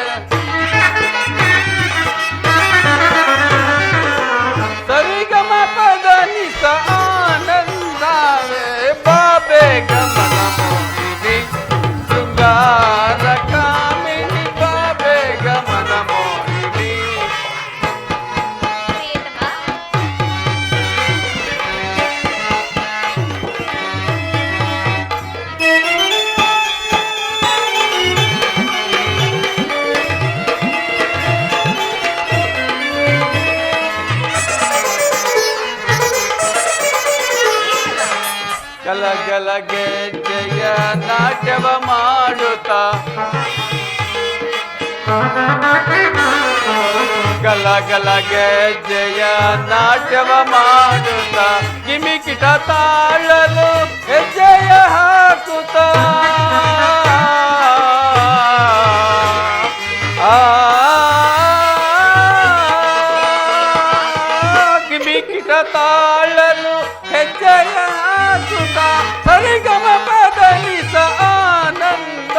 ಸರಿಗಮ ಬದಲಿಸ ಆನಂದವೇ ಬಾಬೆ ಗಮನ ಮೋಹಿನಿ ಶೃಂಗಾರ ಕಾಮಿನಿ ಬಾಬೆ ಗಮನ ಮೋಹಿನಿ ಪ್ರಿಯತಮ ಗಲ ಗೆಜ್ಜೆಯ ನಾಟ್ಯವ ಮಾಡುತ್ತ ಗಲ ಗೆಜ್ಜೆಯ ನಾಟ್ಯವ ಮಾಡುತ್ತ ಕಿಮಿಕಿಟ ತಾಳಲು ಹೆಜ್ಜೆಯ ಹಾಕುತ್ತ ಕಿಮಿಕಿಟ ತಾಳಲು ಹೆಜ್ಜೆಯ ಹಾಕುತ್ತ ಸರಿಗಮ ಬದಲಿಸ ಆನಂದ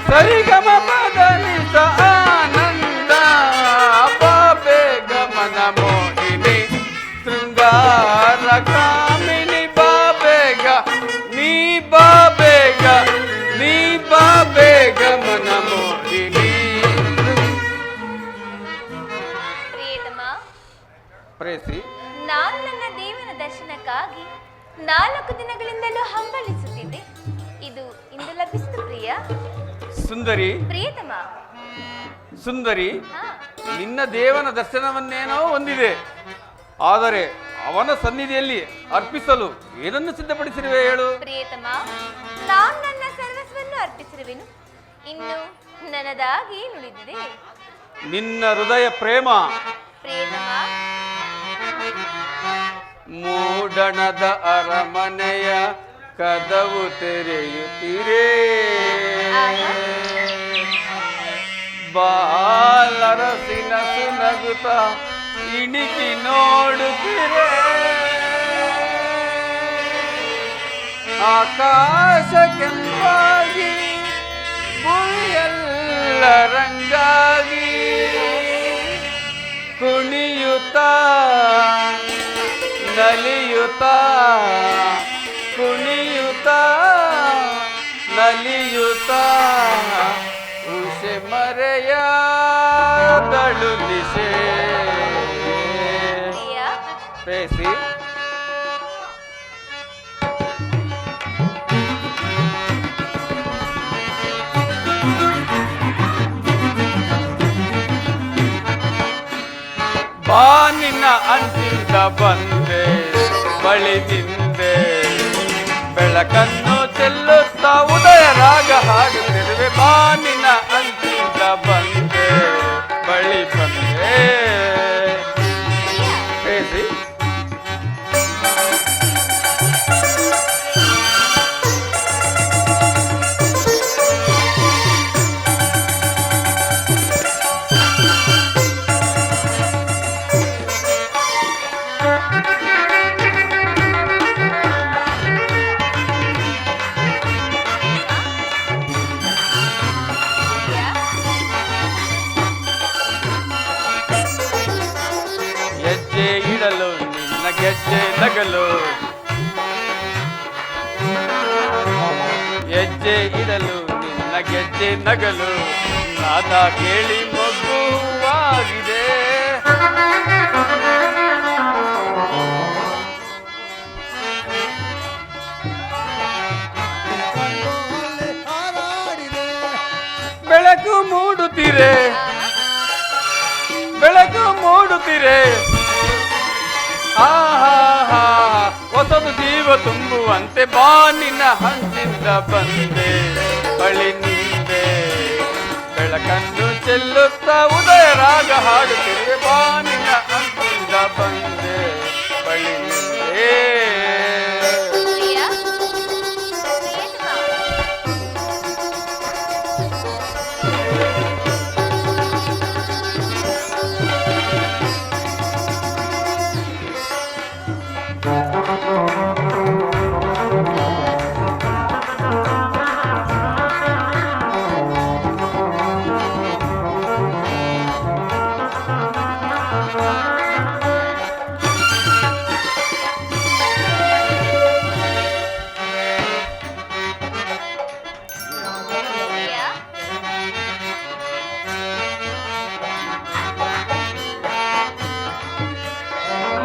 ಸರಿಗಮ ಬದಲಿಸ ಆನಂದ ಬಾಬೆ ಗಮನ ಮೋಹಿನಿ ಶೃಂಗಾರ ಕಾಮಿನಿ ಬಾಬೇಗ ನೀ ಬಾಬೇಗ ನೀ ಬಾಬೇಗ ಮನ ಮೋಹಿನಿ ಪ್ರಿಯತಮ ಪ್ರೇಸಿ ನಾನು ನನ್ನ ದೇವನ ದರ್ಶನಕ್ಕಾಗಿ 4 ದಿನಗಳಿಂದಲೂ ಹಂಬಲಿಸುತ್ತಿದ್ದೆ. ಇದು ಇಂದು ಲಭಿಸಿತು ಪ್ರಿಯ. ಸುಂದರಿ ಪ್ರಿಯತಮ. ಸುಂದರಿ, ಹಾ, ನಿನ್ನ ದೇವನ ದರ್ಶನವನ್ನೇನೋ ಹೊಂದಿದೆ. ಆದರೆ ಅವನ ಸನ್ನಿಧಿಯಲ್ಲಿ ಅರ್ಪಿಸಲು ಏನನ್ನು ಸಿದ್ಧಪಡಿಸಿರುವೆ ಹೇಳು? ಪ್ರಿಯತಮ, ನಾನು ನನ್ನ ಸರ್ವಸ್ವನ್ನು ಅರ್ಪಿಸಿರುವೆನು. ಇನ್ನು ನನ್ನದಾಗಿ ನುಡಿದಿದೆ. ನಿನ್ನ ಹೃದಯ ಪ್ರೇಮ ಪ್ರಿಯತಮ, ಮೂಡಣದ ಅರಮನೆಯ ಕದವು ತೆರೆಯುತ್ತಿರೇ, ಬಾಲರಸಿನ ಸುನಗುತ್ತ ಇಣಿಕಿ ನೋಡುತ್ತಿರೇ, ಆಕಾಶ ಕೆಂಪಾಗಿ ಭೂಮಿಯೆಲ್ಲ ರಂಗಾಗಿ ಕುಣಿಯುತ್ತಾ ನಲಿಯುತ್ತಾ ಕುಣಿಯುತ್ತಾ ನಲಿಯುತ್ತಾ ಉಷೆ ಮರೆಯಾದಳು ನಿಶೆ. ಪ್ರಿಯ. ಪ್ರೇಸಿ, ಬಾ ನಿನ್ನ ಅಂಚಿಂದ ಬಂದೆ ಬಳಿ ನಿಂದೆ, ಬೆಳಕನ್ನು ಚೆಲ್ಲುತ್ತಾ ಉದಯ ರಾಗ ಹಾಡುತ್ತಿರುವೆ. ಬಾ ನಿನ್ನ ಅಂಚಿಂದ ಬಂದೆ ಬಳಿ ಬಂದೆ. ಹೇಳಿ ಹೆಜ್ಜೆ ಇಡಲು ನಿನ್ನ ಗೆಜ್ಜೆ ನಗಲು, ಹೆಜ್ಜೆ ಇಡಲು ನಿನ್ನ ಗೆಜ್ಜೆ ನಗಲು, ನಾದ ಕೇಳಿ ಮಗುವಾಗಿದೆ. ಬೆಳಕು ಮೂಡುತ್ತಿರೆ, ಬೆಳಕು ಮೂಡುತ್ತಿರೆ, ಆಹಾ ಹೊಸದು ಜೀವ ತುಂಬುವಂತೆ. ಬಾ ನಿನ್ನ ಹಂಚಿಂದ ಬಂದೆ ಬಳಿ ನಿಂದೆ, ಬೆಳಕನ್ನು ಚೆಲ್ಲುತ್ತಾ ಉದಯ ರಾಗ ಹಾಡುತ್ತಿರುವೆ. ಬಾ ನಿನ್ನ ಹಂಚಿಂದ ಬಂದೆ ಬಳಿ ನಿಂದೆ. ಪ್ರಿಯ. ಪ್ರಿಯತಮ. ಪ್ರಿಯ.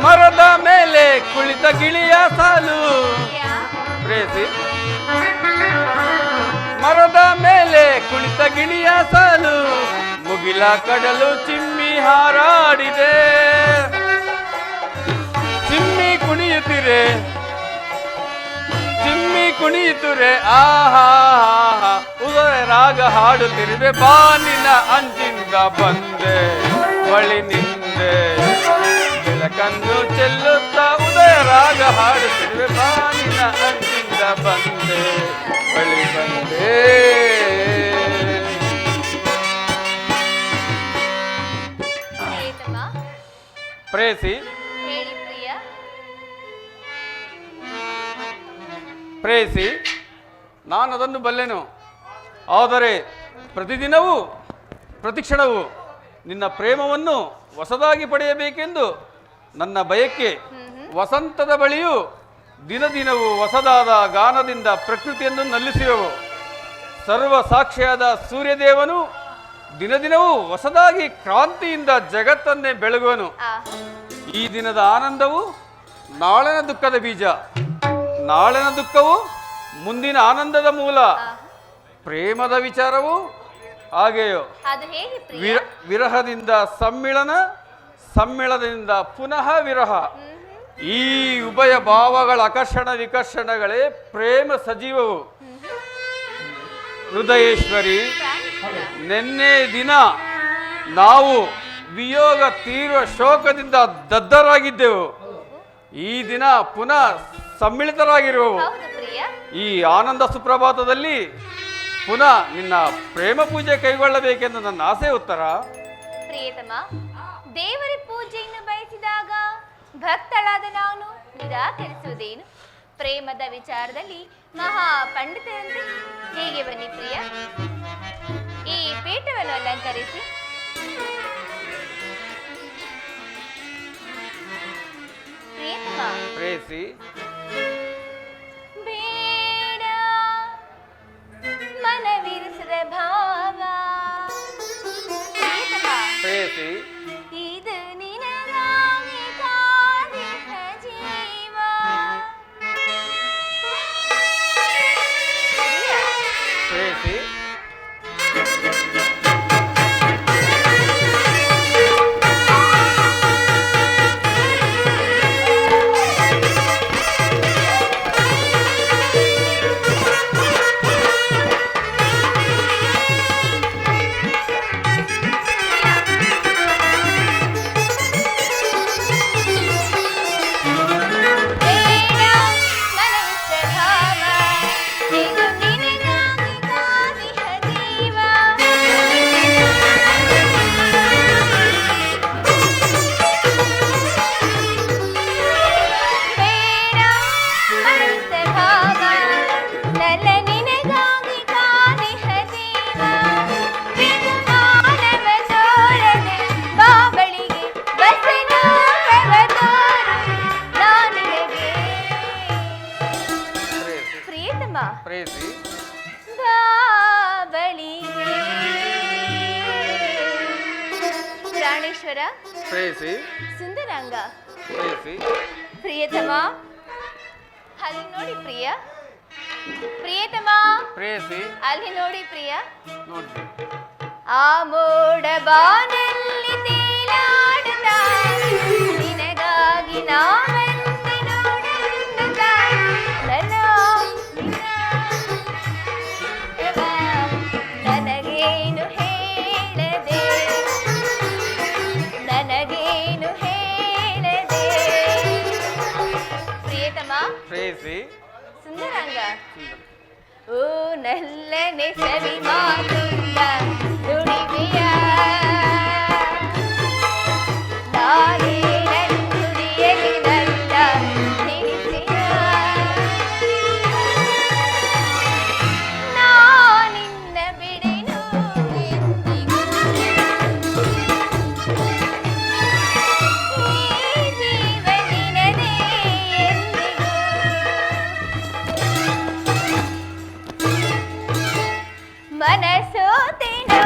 ಮರದ ಮೇಲೆ ಕುಳಿತ ಗಿಳಿಯ ಸಾಲು. ಪ್ರಿಯ. ಪ್ರೇಸಿ, ಮರದ ಮೇಲೆ ಕುಳಿತ ಗಿಳಿಯ ಸಾಲು, ಮುಗಿಲ ಕಡಲು ಚಿಮ್ಮಿ ಹಾರಾಡಿದೆ. ಚಿಮ್ಮಿ ಕುಣಿಯುತ್ತಿರೆ, ಚಿಮ್ಮಿ ಕುಣಿಯುತ್ತಿರೆ, ಆಹಾ ಉದಯ ರಾಗ ಹಾಡುತ್ತಿರುವೆ. ಬಾ ನಿನ್ನ ಅಂಚಿಂದ ಬಂದೆ ಬಳಿ ನಿಂದೆ, ಬೆಳಕನ್ನು ಚೆಲ್ಲುತ್ತಾ ಉದಯ ರಾಗ ಹಾಡುತ್ತಿರುವೆ. ಬಾ ನಿನ್ನ ಅಂಚಿಂದ ಬಂದೆ ಬಳಿ ಬಂದೆ. ಪ್ರಿಯತಮ. ಪ್ರೇಸಿ, ಹೇಳಿ ಪ್ರಿಯ. ಪ್ರೇಸಿ, ನಾನು ಅದನ್ನು ಬಲ್ಲೆನು. ಆದರೆ ಪ್ರತಿದಿನವೂ ಪ್ರತಿಕ್ಷಣವೂ ನಿನ್ನ ಪ್ರೇಮವನ್ನು ಹೊಸದಾಗಿ ಪಡೆಯಬೇಕೆಂದು ನನ್ನ ಬಯಕೆ. ವಸಂತದ ಬಳಿಯೂ ದಿನ ದಿನವೂ ಹೊಸದಾದ ಗಾನದಿಂದ ಪ್ರಕೃತಿಯನ್ನು ನಲ್ಲಿಸುವೆವು. ಸರ್ವ ಸಾಕ್ಷಿಯಾದ ಸೂರ್ಯದೇವನು ದಿನ ದಿನವೂ ಹೊಸದಾಗಿ ಕ್ರಾಂತಿಯಿಂದ ಜಗತ್ತನ್ನೇ ಬೆಳಗುವನು. ಆ, ಈ ದಿನದ ಆನಂದವು ನಾಳಿನ ದುಃಖದ ಬೀಜ. ನಾಳಿನ ದುಃಖವು ಮುಂದಿನ ಆನಂದದ ಮೂಲ. ಪ್ರೇಮದ ವಿಚಾರವು ಹಾಗೆಯೋ. ಅದು ಹೇಗೆ ಪ್ರಿಯ? ವಿರಹದಿಂದ ಸಮ್ಮಿಳನ, ಸಮ್ಮಿಳನದಿಂದ ಪುನಃ ವಿರಹ. ಈ ಉಭಯ ಭಾವಗಳ ಆಕರ್ಷಣ ವಿಕರ್ಷಣಗಳೇ ಪ್ರೇಮ ಸಜೀವವು. ಹೃದಯೇಶ್ವರಿ, ನಿನ್ನೆ ದಿನ ನಾವು ವಿಯೋಗ ತೀವ್ರ ಶೋಕದಿಂದ ದಗ್ಧರಾಗಿದ್ದೆವು. ಈ ದಿನ ಪುನಃ ಸಮ್ಮಿಳಿತರಾಗಿರುವವು. ಹೌದು ಪ್ರಿಯ. ಈ ಆನಂದ ಸುಪ್ರಭಾತದಲ್ಲಿ ಪುನಃ ನಿನ್ನ ಪ್ರೇಮ ಪೂಜೆ ಕೈಗೊಳ್ಳಬೇಕೆಂದು ನನ್ನ ಆಸೆ. ಉತ್ತರ ಪ್ರಿಯತಮ, ದೇವರ ಪೂಜೆಯನ್ನು ಬಯಸಿದಾಗ ಭಕ್ತಳಾದ ನಾನು ನಿರಾಕರಿಸುವುದೇನು? ಪ್ರೇಮದ ವಿಚಾರದಲ್ಲಿ ಮಹಾ ಪಂಡಿತರಂತೆ. ಹೇಗೆ ಬನ್ನಿ ಪ್ರಿಯ, ಈ ಪೀಠವನ್ನು ಅಲಂಕರಿಸಿ. ಪ್ರಿಯತಮ, ಪ್ರೇಸಿ ಬೇಡ ಮನವಿರಿಸದ ಭಾವ. ಪ್ರಿಯತಮ, ಪ್ರೇಸಿ ಇದು ನಿನಗಾಗಿ ಕಾದಿಹ ಜೀವ. ಪ್ರೇಸಿ ಪ್ರೇಸಿ ಪ್ರಾಣೇಶ್ವರ, ಪ್ರೇಸಿ ಸುಂದರಾಂಗ, ಪ್ರೇಸಿ ಪ್ರಿಯತಮ, ಅಲ್ಲಿ ನೋಡಿ ಪ್ರಿಯ. ಪ್ರಿಯತಮ, ಪ್ರೇಸಿ ಅಲ್ಲಿ ನೋಡಿ ಪ್ರಿಯ. ನೋಡಿ. ಆ ಮೋಡ ಬಾನಲ್ಲಿ ತೇಲಾಡುತ್ತಾ ನಿನಗಾಗಿ ನಾವಂತೆ ನೋಡುತ್ತಾ ನನಗೇನು ಹೇಳದೆ, ನನಗೇನು ಹೇಳದೆ. ಪ್ರಿಯತಮ, ಪ್ರೇಸಿ ಸುಂದರಾಂಗ, ಓ ನಲ್ಲನೆ ಸವಿ ಮಾತುಂದ ನುಡಿವೆಯ ನಾನೇ ನನ್ನುಡಿಯಲಿ ನನ್ನ ನಿಲ್ಲಿಸಿಯ. ನಾನಿನ್ನ ಬಿಡೆನು ಎಂದಿಗೂ, ಈ ಜೀವ ನಿನದೇ ಎಂದಿಗೂ. ಮನಸೋತೆನು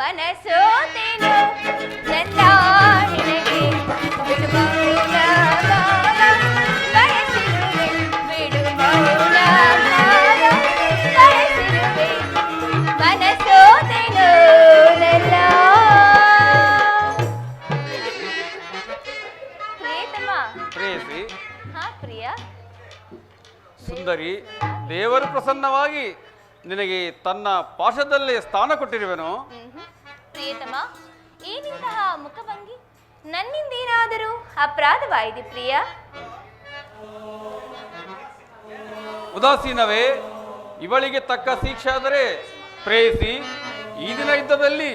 ಮನಸೋತೆನು ನನ್ನ ನಿನಗೆ ಬಿಡು ಮೌನ ಭಾವ ಬಯಸಿರುವೆ ಬಿಡು ಮೌನ ಭಾವ ಬಯಸಿರುವೆ ಮನಸೋತೆನು ನನ್ನ ಪ್ರಿಯತಮ. ಪ್ರೇಯಸಿ, ಹಾ ಪ್ರಿಯ. ಸುಂದರಿ, ದೇವರು ಪ್ರಸನ್ನವಾಗಿ ನಿನಗೆ ತನ್ನ ಪಾಶದಲ್ಲೇ ಸ್ಥಾನ ಕೊಟ್ಟಿರುವೆನು. ಪ್ರಿಯತಮ, ಏನಿಂತಹ ಮುಖಭಂಗಿ? ನನ್ನಿಂದೇನಾದರೂ ಅಪರಾಧವಾಯಿತು ಪ್ರಿಯ? ಉದಾಸೀನವೇ ಇವಳಿಗೆ ತಕ್ಕ ಶಿಕ್ಷೆ ಆದರೆ ಪ್ರೇಯಸಿ, ಈ ದಿನ ಯುದ್ಧದಲ್ಲಿ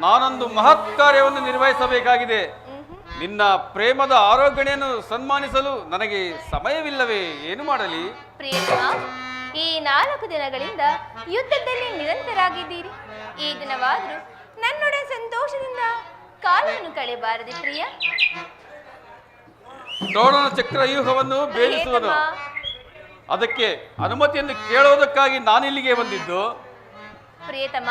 ನಾನೊಂದು ಮಹತ್ ಕಾರ್ಯವನ್ನು ನಿರ್ವಹಿಸಬೇಕಾಗಿದೆ. ನಿನ್ನ ಪ್ರೇಮದ ಆರೋಗ್ಯಣೆಯನ್ನು ಸನ್ಮಾನಿಸಲು ನನಗೆ ಸಮಯವಿಲ್ಲವೇ? ಏನು ಮಾಡಲಿ? ಪ್ರಿಯತಮ, ಈ 4 ದಿನಗಳಿಂದ ಯುದ್ಧದಲ್ಲಿ ನಿರಂತರಾಗಿದ್ದೀರಿ. ಈ ದಿನವಾದರೂ ನನ್ನೊಡೆ ಸಂತೋಷದಿಂದ ಕಾಲವನ್ನು ಕಳೆಯಬಾರದು ಪ್ರಿಯ? ದ್ರೋಣನ ಚಕ್ರವ್ಯೂಹವನ್ನು ಭೇದಿಸುವುದು, ಅದಕ್ಕೆ ಅನುಮತಿಯನ್ನು ಕೇಳುವುದಕ್ಕಾಗಿ ನಾನಿಲ್ಲಿಗೆ ಬಂದಿದ್ದು. ಪ್ರಿಯತಮ,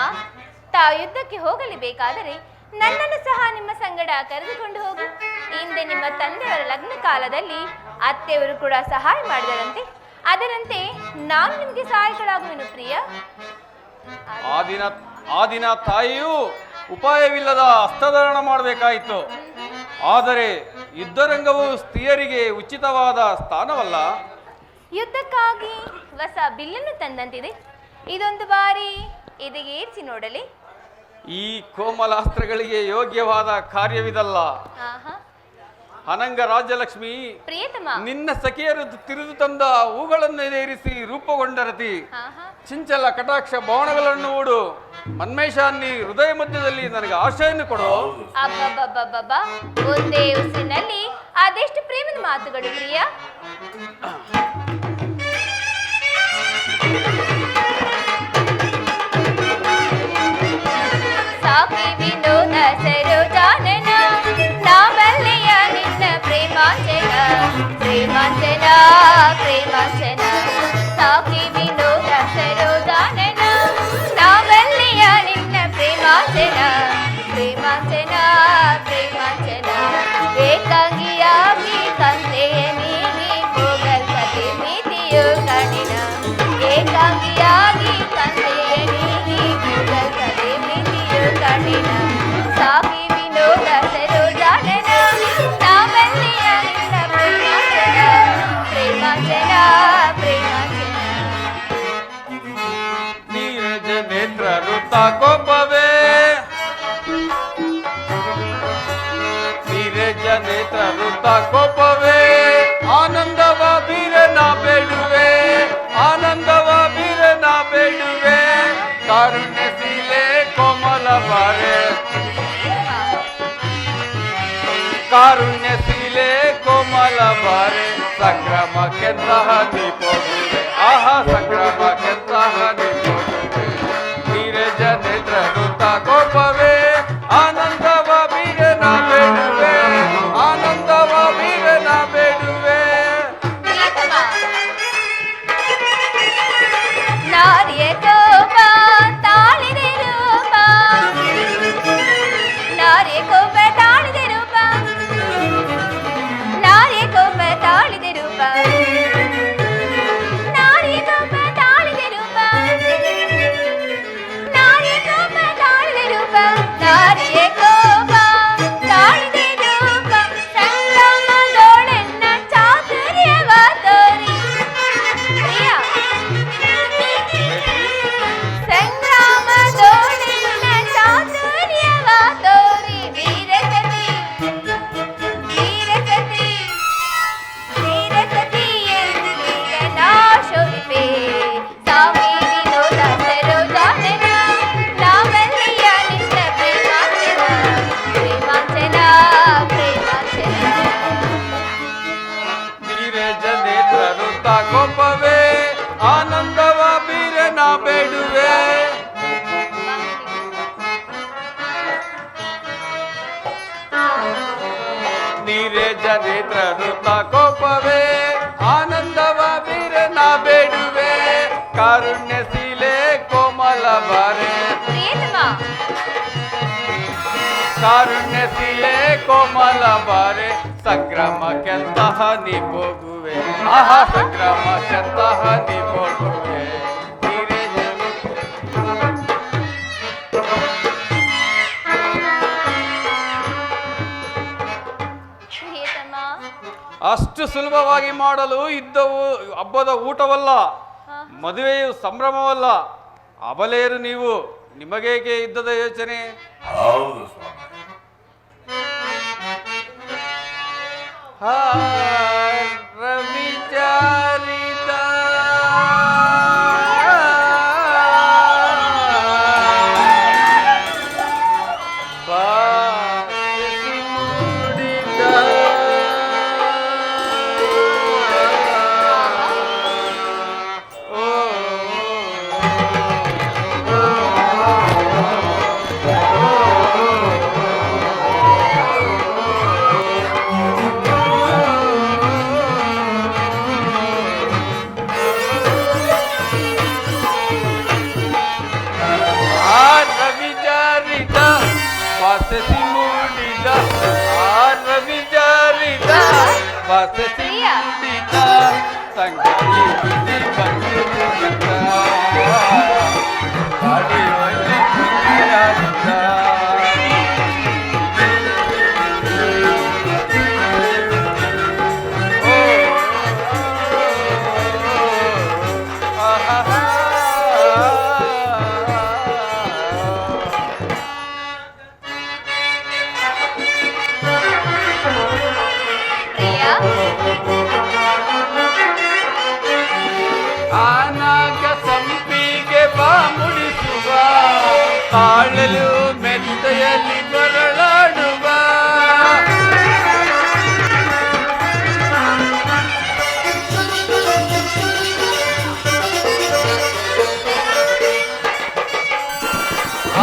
ತಾವು ಯುದ್ಧಕ್ಕೆ ಹೋಗಲೇಬೇಕಾದರೆ ನನ್ನನ್ನು ಸಹ ನಿಮ್ಮ ಸಂಗಡ ಕರೆದುಕೊಂಡು ಹೋಗು. ಹಿಂದೆ ನಿಮ್ಮ ತಂದೆಯವರ ಲಗ್ನ ಕಾಲದಲ್ಲಿ ಅತ್ತೆಯವರು ಕೂಡ ಸಹಾಯ ಮಾಡಿದರಂತೆ, ಅದರಂತೆ ನಾನು ನಿಮಗೆ ಸಹಾಯಕಳಾಗುವೆನು ಪ್ರಿಯ. ಆ ದಿನ ತಾಯಿಯು ಉಪಾಯವಿಲ್ಲದ ಹಸ್ತಧಾರಣ ಮಾಡಬೇಕಾಯಿತು. ಆದರೆ ಯುದ್ಧರಂಗವು ಸ್ತ್ರೀಯರಿಗೆ ಉಚಿತವಾದ ಸ್ಥಾನವಲ್ಲ. ಯುದ್ಧಕ್ಕಾಗಿ ಹೊಸ ಬಿಲ್ಲನ್ನು ತಂದಂತಿದೆ. ಇದೊಂದು ಬಾರಿ ಇದಕ್ಕೆ ಏರಿಸಿ ನೋಡಲಿ. ಈ ಕೋಮಲಾಸ್ತ್ರಗಳಿಗೆ ಯೋಗ್ಯವಾದ ಕಾರ್ಯವಿದಲ್ಲ. ಆಹಾ. ಅನಂಗ ರಾಜ್ಯಲಕ್ಷ್ಮಿ, ಪ್ರಿಯತಮ. ನಿನ್ನ ಸಖಿಯರು ತಿರುದು ತಂದ ಹೂಗಳನ್ನು ಏರಿಸಿ ರೂಪುಗೊಂಡರತಿ. ಆಹಾ. ಚಿಂಚಲ ಕಟಾಕ್ಷ ಬಾಣಗಳನ್ನು ಹೂಡು. ಮನ್ಮೇಷಾನ್ನಿ ಹೃದಯ ಮಧ್ಯದಲ್ಲಿ ನನಗೆ ಆಶೆಯನ್ನು ಕೊಡು. ಅಬ್ಬಬ್ಬಬ್ಬಬ್ಬ, ಒಂದೇ ಉಸಿರಿನಲ್ಲಿ ಅದೆಷ್ಟು ಪ್ರೇಮದ ಮಾತುಗಳು ಪ್ರಿಯ. ಸಾಕಿ ವಿನೋದ ಸರೋಜಾನನ ನಾವಲ್ಲಿಯ ನಿನ್ನ ಪ್ರೇಮಾಂಜನ ಪ್ರೇಮಾಂಜನ ಪ್ರೇಮಾಂಜನ. ಸಾಕಿ ವಿನೋದ ಸರೋಜಾನನ ನಾವಲ್ಲಿಯ ನಿನ್ನ ಪ್ರೇಮಾಂಜನ ಪ್ರೇಮಾಂಜನ ಪ್ರೇಮಾಂಜನ. ಏಕಾಂಗಿಯಾಗಿ ತಂದೆಯ ನೀಗಿ ಹೋಗಲ್ಪದೆ ಮಿತಿಯು ಕಣಿನ. ಏಕಾಂಗಿಯಾಗಿ ತಂದೆಯ ನೀಗಿ ಹೋಗಲ್ಪದೆ ಮಿತಿಯು ಕಣಿನ. ಸಾಕಿ ವಿನೋದ ಸರೋಜಾನನ ನಾವಲ್ಲಿಯ ನಿನ್ನ ಪ್ರೇಮಾಂಜನ ಪ್ರೇಮಾಂಜನ ಪ್ರೇಮಾಂಜನ. ನೀರಜ ನೇತ್ರ ವೃತ್ತ ಕೋಪವೇ, ನೀರಜ ನೇತ್ರ ವೃತ್ತ ಕೋಪವೇ. ಆನಂದವ ಬೀರನ ಬೇಡುವೆ, ಆನಂದವ ಬೀರನ ಬೇಡುವೆ. ಕಾರುಣ್ಯಶೀಲೆ ಕೋಮಲ ಬಾರೆ, ಕಾರುಣ್ಯಶೀಲೆ ಕೋಮಲ ಬಾರೆ. ಸಂಗ್ರಾಮಕ್ಕೆಂತಹ ದೀಪೋಗುವೆ, ಆಹಾ ಸಂಗ್ರಾಮಕ್ಕೆಂತಹ ದೀಪೋಗುವೆ. ನೀರಜ ನೇತ್ರ ವೃತ್ತ ಕೋಪವೇ, ಆನಂದವ ಬೀರನ ಬೇಡುವೆ, ಆನಂದವ ಬೀರನ ಬೇಡುವೆ. ನಾರಿಯ ಕೋಪ ತಾಳಿದೆ ರೂಪ, ನಾರಿಯ ಕೋಪ ತಾಳಿದೆ ರೂಪ, ನಾರಿಯ ಕೋಪ ತಾಳಿದೆ ರೂಪ, ನಾರಿಯ ಕೋಪ ತಾಳಿದೆ ರೂಪ, ನಾರಿಯ ಕೋಪ ತಾಳಿದೆ ರೂಪ, ನಾರಿಯ ಕೋಪ ತಾಳಿದೆ ರೂಪ. ಸಂಗ್ರಾಮದೊಳೆನ್ನ ಚಾತುರ್ಯವ ತೋರಿ ಪ್ರಿಯ. ಸಂಗ್ರಾಮದೊಳೆನ್ನ ಚಾತುರ್ಯವ ತೋರಿ ವೀರಸತಿ ವೀರಸತಿ ವೀರಸತಿ ಎಂದೀಗ ನಾ ಶೋಭಿಪೆ. ಸಾಕಿ ವಿನೋದ ಸರೋಜಾನನ ನಾವಲ್ಲಿಯ ನಿನ್ನ ಪ್ರೇಮಾಂಜನ ಪ್ರೇಮಾಂಜನ ಪ್ರೇಮಾಂಜನ. ನೀರಜ ನೇತ್ರ ವೃತ್ತ ಕೋಪವೇ, ಆನಂದವ ಬೀರನ ಬೇಡುವೆ. ನೀರಜ ನೇತ್ರ ವೃತ್ತ ಕೋಪವೇ, ಆನಂದವ ಬೀರನ ಬೇಡುವೆ. ಕಾರುಣ್ಯಶೀಲೆ ಕೋಮಲ ಬಾರೆ. ಪ್ರಿಯತಮ, ಕಾರುಣ್ಯಶೀಲೆ ಕೋಮಲ ಬಾರೆ ಸಂಗ್ರಾಮಕ್ಕೆಂತಹ ನೀ ಹೋಗುವೆ ಆಹಾ ಸಂಗ್ರಾಮಕ್ಕೆಂತಹ ನೀ ಹೋಗುವೆ ಪ್ರಿಯತಮ, ಅಷ್ಟು ಸುಲಭವಾಗಿ ಮಾಡಲು ಇದ್ದವು ಹಬ್ಬದ ಊಟವಲ್ಲ, ಮದುವೆಯು ಸಂಭ್ರಮವಲ್ಲ. ಅಬಲೆಯರು ನೀವು, ನಿಮಗೇಕೆ ಇದ್ದದ ಯೋಚನೆ? ಹೌದು ಸ್ವಾಮಿ. ರವಿಚಾರಿತ ವಾಸಸಿ ಮೂಡಿದ ರವಿಚಾರಿದ ವಾಸಸಿ ಮೂಡಿದ ಸಂಗತಿ ಬಂದು ಆನಾಗ ಸಂಪಿಗೆ ಬಾ ಮುಡಿಸುವ ತಾಳಲು ಮೆತ್ತೆಯಲ್ಲಿ ಬರಳಾಡುವ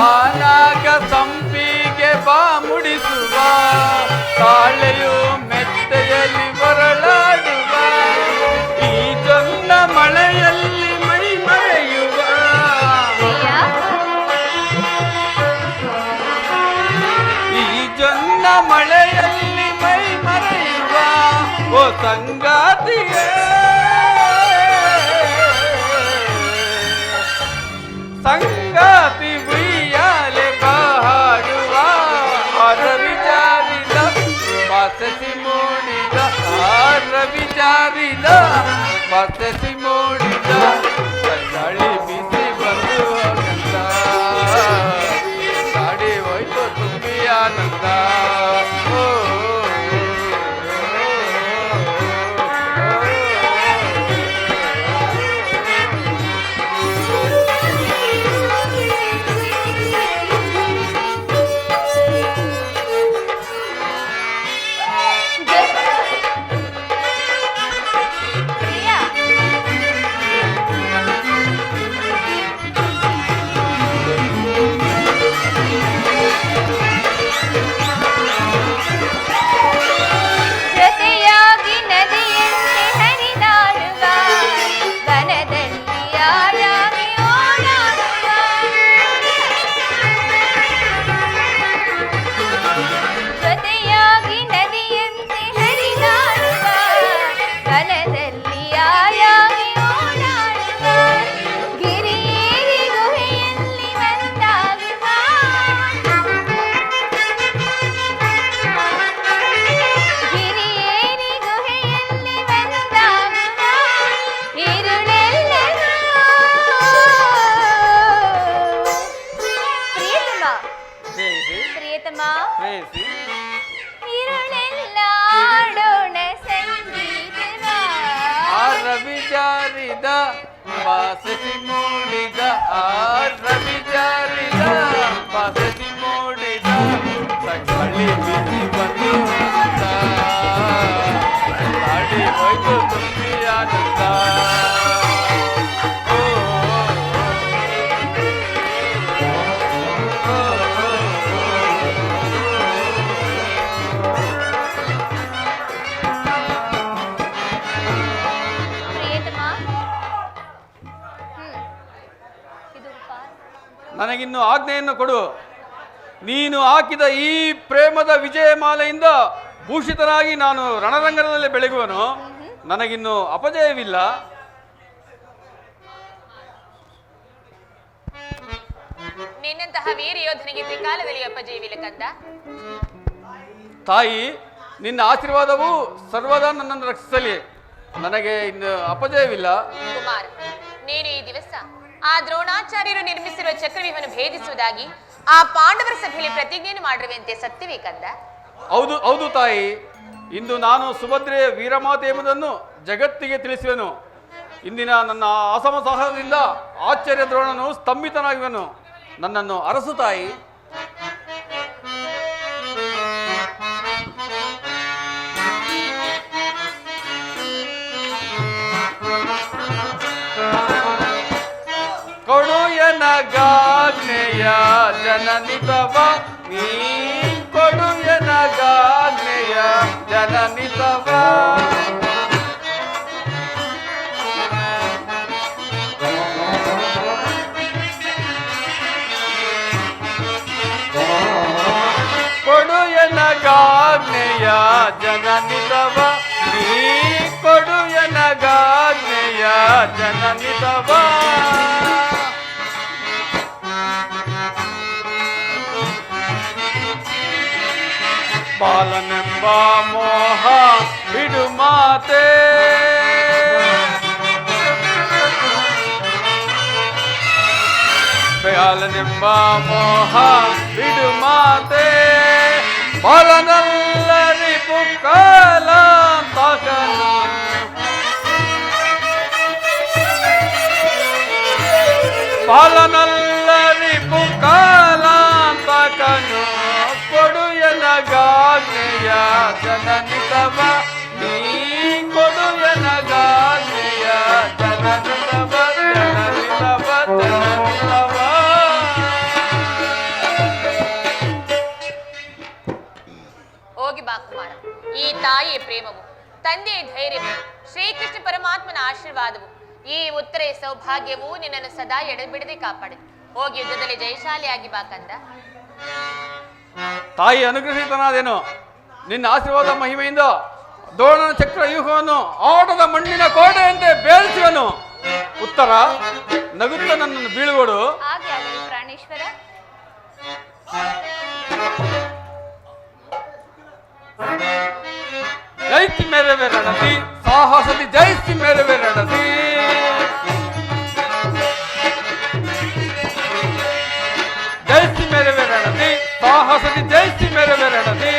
ಆನಾಗ ಸಂಪಿಗೆ ಬಾ ಮುಡಿಸುವ ತಾಳೆಯು ಮೆತ್ತೆಯಲ್ಲಿ ಬರಳಾಡುವ ಈ ಜೊನ್ನ ಮಳೆಯಲ್ಲಿ ಮೈ ಮರೆಯುವ ಈ ಜೊನ್ನ ಮಳೆಯಲ್ಲಿ ಮೈ ಮರೆಯುವ ಓ ಸಂಗಾತಿಗೆ ಸಂಗಾತಿ ಉಯ್ಯಾಲೆ ಬಾಡುವ ರವಿಚಾರಿದ ವಾಸಸಿ ಮೂಡಿದ ರವಿಚಾರಿದ ವಾಸಸಿ ಮೂಡಿದ ಗಾಳಿ ಬಿಸಿ ಬಂದು ಗಂಧ ಗಾಡಿ ಹೋಯ್ತು ತುಂಬಿ ಆನಂದ ಜೊತೆಯಾಗಿ ನದಿಯಂತೆ ಹರಿದಾಡುವ ವನದಲ್ಲಿ ಯಾರಾಗಿ ಓಡಾಡುವ ಜೊತೆಯಾಗಿ ನದಿಯಂತೆ ಹರಿದಾಡುವ ವನದಲ್ಲಿ ಯಾರಾಗಿ ಓಡಾಡುವ ಗಿರಿಯೇರಿ ಗುಹೆಯಲ್ಲಿ ಒಂದಾಗುವ ಗಿರಿಯೇರಿ ಗುಹೆಯಲ್ಲಿ ಒಂದಾಗುವ ഇരുಳೆಲ್ಲರೂ ಪ್ರಿಯತಮ ಪ್ರೇಸಿ ഇരുಳೆಲ್ಲ ಆಡೋಣ ಸಂಗೀತವ ರವಿಚಾರಿದ ವಾಸಸಿ ಮೂಡಿದ ರವಿಚಾರಿದ ವಾಸಸಿ ಮೂಡಿದ ಸಕಳಿ ಬಿಸಿ ಬಂದು ಗಾಡಿ ಹೋಯ್ತು ತುಂಬಿ ಆನಂದ ಪ್ರಿಯತಮ ಇದು ಉಪಹಾರ. ನನಗಿನ್ನು ಆಜ್ಞೆಯನ್ನು ಕೊಡು. ನೀನು ಹಾಕಿದ ಈ ಪ್ರೇಮದ ವಿಜಯಮಾಲೆಯಿಂದ ಭೂಷಿತನಾಗಿ ನಾನು ರಣರಂಗದಲ್ಲಿ ಬೆಳಗುವನು. ನನಗಿನ್ನು ಅಪಜಯವಿಲ್ಲ. ನಿನ್ನಂತಹ ವೀರ ಯೋಧನಿಗೆ ತ್ರಿಕಾಲದಲ್ಲಿ ಅಪಜಯವಿಲ್ಲ ಕಂದ. ತಾಯಿ, ನಿನ್ನ ಆಶೀರ್ವಾದವು ಸರ್ವದಾ ನನ್ನನ್ನು ರಕ್ಷಿಸಲಿ. ನನಗೆ ಇನ್ನು ಅಪಜಯವಿಲ್ಲ. ಕುಮಾರ್, ನೀನು ಈ ದಿವಸ ಆ ದ್ರೋಣಾಚಾರ್ಯರು ನಿರ್ಮಿಸಿರುವ ಚಕ್ರವ್ಯೂಹವನ್ನು ಭೇದಿಸುವುದಾಗಿ ಆ ಪಾಂಡವರ ಸಭೆಯಲ್ಲಿ ಪ್ರತಿಜ್ಞೆಯನ್ನು ಮಾಡಿರುವಂತೆ ಸತ್ಯವೇ ಕಂದ? ಹೌದು ಹೌದು ತಾಯಿ. ಇಂದು ನಾನು ಸುಭದ್ರೆಯ ವೀರಮಾತೆ ಎಂಬುದನ್ನು ಜಗತ್ತಿಗೆ ತಿಳಿಸುವೆನು. ಇಂದಿನ ನನ್ನ ಅಸಮ ಸಾಹಸದಿಂದ ಆಚಾರ್ಯ ದ್ರೋಣನು ಸ್ತಂಭಿತನಾಗುವನು. ನನ್ನನ್ನು ಅರಸು ತಾಯಿ. ಕೊಡು ಎನಗಾಜ್ಞೆಯ ಜನನಿತವ ನೀ, ಕೊಡು ಎನಗಾಜ್ಞೆಯ ಜನನಿತವ. ಕೊಡು ಎನಗಾಜ್ಞೆಯ ಜನನಿತವ ನೀ, ಕೊಡು ಎನಗಾಜ್ಞೆಯ ಜನನಿತವ. ಬಾಲನೆಂಬ ಮೋಹ ಬಿಡು ಮಾತೆ, ಬಾಲನೆಂಬ ಮೋಹ ಬಿಡು ಮಾತೆ. ಬಾಲನಲ್ಲರಿ ಪುಕ್ಕಲ ತಾಕನು, ಬಾಲನಲ್ಲರಿ ಪುಕ್ಕಲ ತಾಕನು. ಕೊಡು ಎನಗಾಜ್ಞೆಯ ಜನನಿತವ ನೀ, ಕೊಡು ಎನಗಾಜ್ಞೆಯ ಜನನಿತವ ಜನನಿತವ ಜನನಿತವ. ಹೋಗಿ ಬಾ ಕುಮಾರ. ಈ ತಾಯಿಯ ಪ್ರೇಮವು, ತಂದೆಯ ಧೈರ್ಯವು, ಶ್ರೀಕೃಷ್ಣ ಪರಮಾತ್ಮನ ಆಶೀರ್ವಾದವು, ಈ ಉತ್ತರೆಯ ಸೌಭಾಗ್ಯವು ನಿನ್ನನ್ನು ಸದಾ ಎಡೆಬಿಡದೆ ಕಾಪಾಡಿ. ಹೋಗಿ ಯುದ್ಧದಲ್ಲಿ ಜಯಶಾಲಿಯಾಗಿ ಬಾ ಕಂದ. ತಾಯಿ ಅನುಗ್ರಹಿತನಾದೇನು. ನಿನ್ನ ಆಶೀರ್ವಾದ ಮಹಿಮೆಯಿಂದ ದ್ರೋಣನ ಚಕ್ರ ವ್ಯೂಹವನ್ನು ಆಟದ ಮಣ್ಣಿನ ಕೋಟೆಯಂತೆ ಬೇರಿಸುವನು. ಉತ್ತರ, ನಗುತ್ತ ನನ್ನನ್ನು ಬೀಳುವಡು. ಹಾಗೆ ಆಗಲಿ ಪ್ರಾಣೇಶ್ವರ. ಜೈಸಿ ಮೇರವೆ ರಣತಿ, ಸಾಹಸದಿ ಜೈಸಿ ಮೇರವೆ ರಣತಿ. ಜೈಸಿ ಮೇರವೆ ರಣತಿ, ಸಾಹಸದಿ ಜೈಸಿ ಮೇರವೆ ರಣತಿ.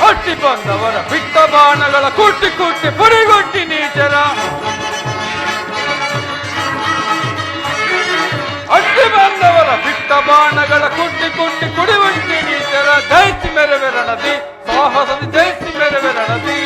ಅಟ್ಟಿ ಬಂದವರ ಬಿಟ್ಟ ಬಾಣಗಳ ಕುಟ್ಟಿ ಕುಟ್ಟಿ ಪುಡಿಗೊಟ್ಟಿ ನೀಚರ. ಅಡ್ಡಿ ಬಂದವರ ಬಿಟ್ಟ ಬಾಣಗಳ ಕುಟ್ಟಿ ಕುಟ್ಟಿ ಕುಡಿವಟ್ಟಿ ನೀಚರ. ಜೈಸಿ ಮೇರವೆ ರಣತಿ, ಸಾಹಸದಿ ಜೈಸಿ ಮೇರವೆ ರಣತಿ.